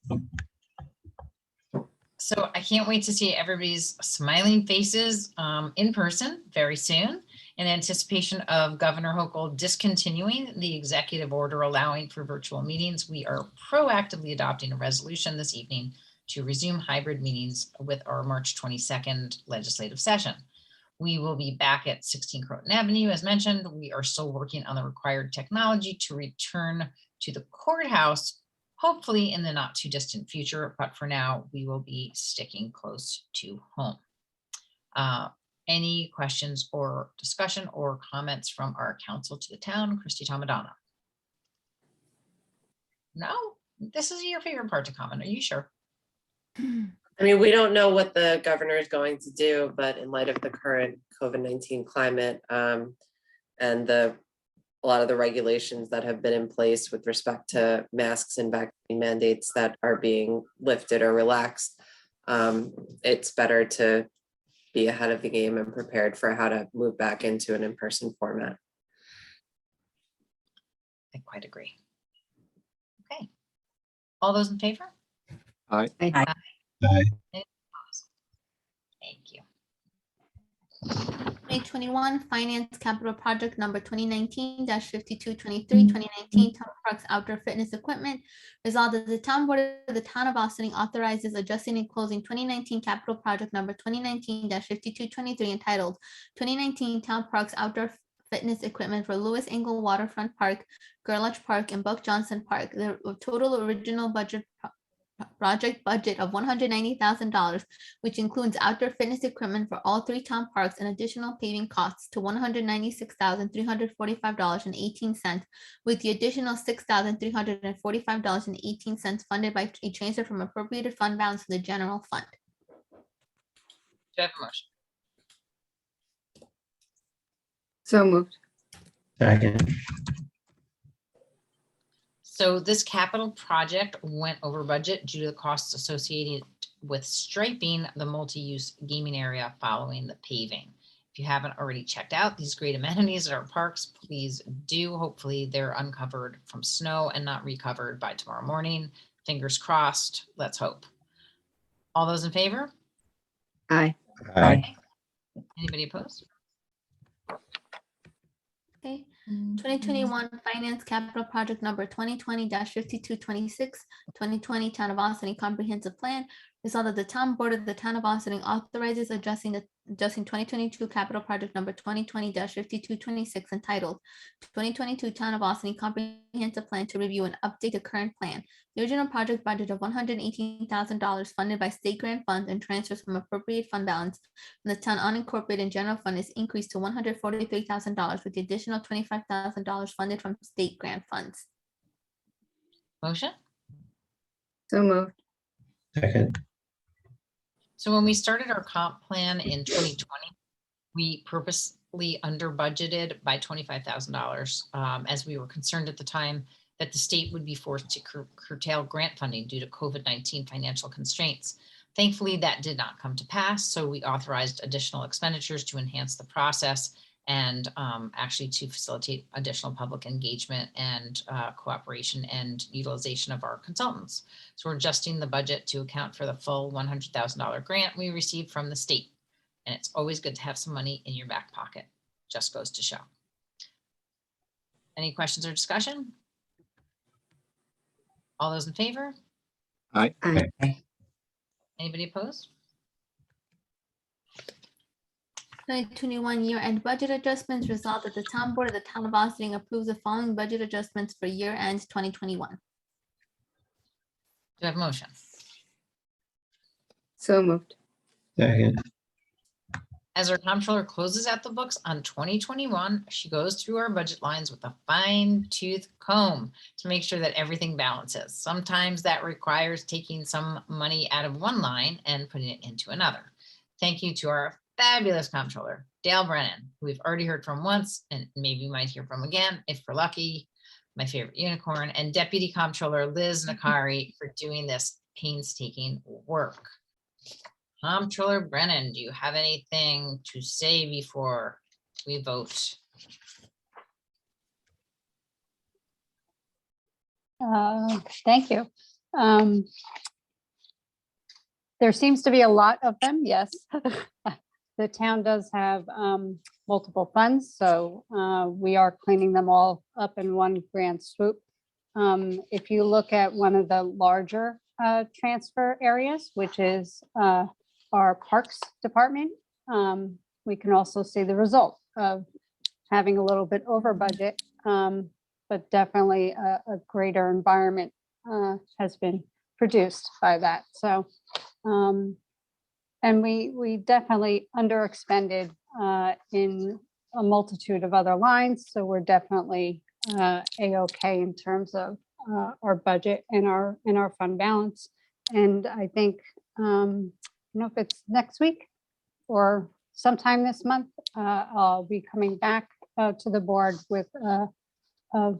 So I can't wait to see everybody's smiling faces in person very soon in anticipation of Governor Hochul discontinuing the executive order allowing for virtual meetings. We are proactively adopting a resolution this evening to resume hybrid meetings with our March 22nd legislative session. We will be back at 16 Croton Avenue. As mentioned, we are still working on the required technology to return to the courthouse, hopefully in the not too distant future, but for now, we will be sticking close to home. Any questions or discussion or comments from our council to the town? Christy Tomadonna? No? This is your favorite part to comment, are you sure? I mean, we don't know what the governor is going to do, but in light of the current COVID-19 climate and a lot of the regulations that have been in place with respect to masks and vaccine mandates that are being lifted or relaxed, it's better to be ahead of the game and prepared for how to move back into an in-person format. I quite agree. Okay. All those in favor? Aye. Aye. Aye. Any opposed? Thank you. 2021 Finance Capital Project number 2019-5223, 2019 Town Parks Outdoor Fitness Equipment. Resolved that the Town Board of the Town of Austining authorizes adjusting and closing 2019 Capital Project number 2019-5223 entitled 2019 Town Parks Outdoor Fitness Equipment for Lewis Engle Waterfront Park, Gerlach Park, and Buck Johnson Park. The total original project budget of $190,000, which includes outdoor fitness equipment for all 3 town parks and additional paving costs to $196,345.18, with the additional $6,345.18 funded by a transfer from appropriated fund balance to the general fund. Do I have a motion? So moved. Second. So this capital project went over budget due to the costs associated with striping the multi-use gaming area following the paving. If you haven't already checked out these great amenities at our parks, please do. Hopefully they're uncovered from snow and not recovered by tomorrow morning. Fingers crossed. Let's hope. All those in favor? Aye. Aye. Anybody opposed? Okay, 2021 Finance Capital Project number 2020-5226, 2020 Town of Austining Comprehensive Plan. Resolved that the Town Board of the Town of Austining authorizes adjusting 2022 Capital Project number 2020-5226 entitled 2022 Town of Austining Comprehensive Plan to review and update the current plan. The original project budget of $118,000 funded by state grant funds and transfers from appropriate fund balance from the town unincorporated and general fund is increased to $143,000 with the additional $25,000 funded from state grant funds. Motion? So moved. Second. So when we started our comp plan in 2020, we purposely under budgeted by $25,000 as we were concerned at the time that the state would be forced to curtail grant funding due to COVID-19 financial constraints. Thankfully, that did not come to pass. So we authorized additional expenditures to enhance the process and actually to facilitate additional public engagement and cooperation and utilization of our consultants. So we're adjusting the budget to account for the full $100,000 grant we received from the state. And it's always good to have some money in your back pocket, just goes to show. Any questions or discussion? All those in favor? Aye. Aye. Anybody opposed? 2021 year-end budget adjustments. Resolved that the Town Board of the Town of Austining approves the following budget adjustments for year-end 2021. Do I have a motion? So moved. Second. As our comptroller closes out the books on 2021, she goes through our budget lines with a fine tooth comb to make sure that everything balances. Sometimes that requires taking some money out of one line and putting it into another. Thank you to our fabulous comptroller, Dale Brennan, who we've already heard from once and maybe might hear from again if we're lucky, my favorite unicorn, and Deputy Comptroller Liz Nakari for doing this painstaking work. Comptroller Brennan, do you have anything to say before we vote? Thank you. There seems to be a lot of them, yes. The town does have multiple funds, so we are cleaning them all up in one grand swoop. If you look at one of the larger transfer areas, which is our Parks Department, we can also see the result of having a little bit over budget, but definitely a greater environment has been produced by that. So, and we definitely underexpended in a multitude of other lines. So we're definitely A-okay in terms of our budget and our fund balance. And I think, if it's next week or sometime this month, I'll be coming back to the board with a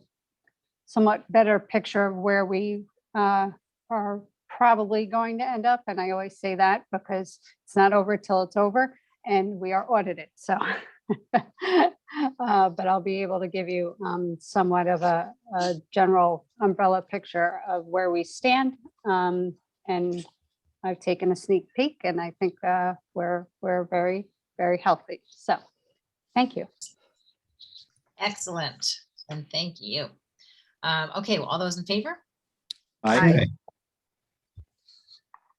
somewhat better picture of where we are probably going to end up. And I always say that because it's not over till it's over and we are audited. So, but I'll be able to give you somewhat of a general umbrella picture of where we stand. And I've taken a sneak peek and I think we're very, very healthy. So thank you. Excellent. And thank you. Okay, well, all those in favor? Aye.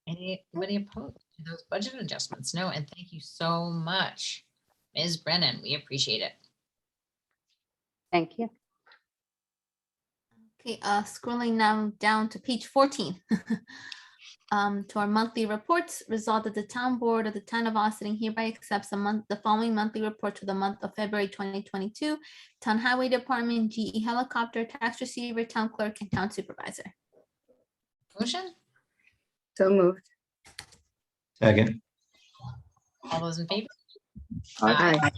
Anybody opposed to those budget adjustments? No, and thank you so much, Ms. Brennan. We appreciate it. Thank you. Okay, scrolling now down to page 14. To our monthly reports, resolved that the town board of the town of Austin hereby accepts the following monthly report for the month of February 2022. Town Highway Department, GE helicopter, tax receiver, town clerk, and town supervisor. Motion? So moved. Second. All those in favor? Aye.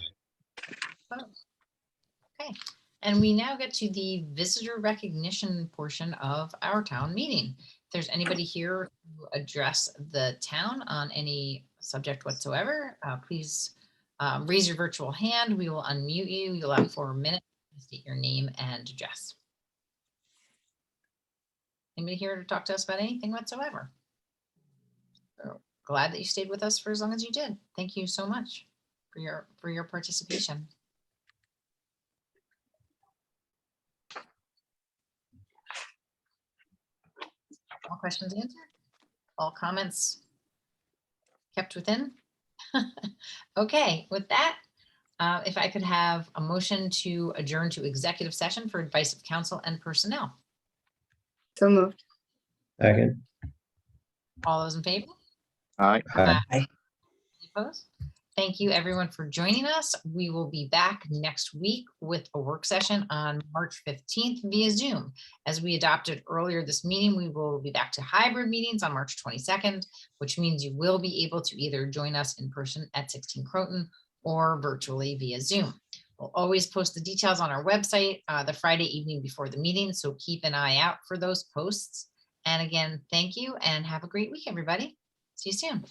Okay, and we now get to the visitor recognition portion of our town meeting. If there's anybody here to address the town on any subject whatsoever, please raise your virtual hand. We will unmute you. You'll have 4 minutes to state your name and address. Anybody here to talk to us about anything whatsoever? So glad that you stayed with us for as long as you did. Thank you so much for your participation. All questions answered? All comments kept within? Okay, with that, if I could have a motion to adjourn to executive session for advice of counsel and personnel. So moved. Second. All those in favor? Aye. Aye. Any opposed? Thank you everyone for joining us. We will be back next week with a work session on March 15th via Zoom. As we adopted earlier this meeting, we will be back to hybrid meetings on March 22nd, which means you will be able to either join us in person at 16 Croton or virtually via Zoom. We'll always post the details on our website the Friday evening before the meeting, so keep an eye out for those posts. And again, thank you and have a great week, everybody. See you soon.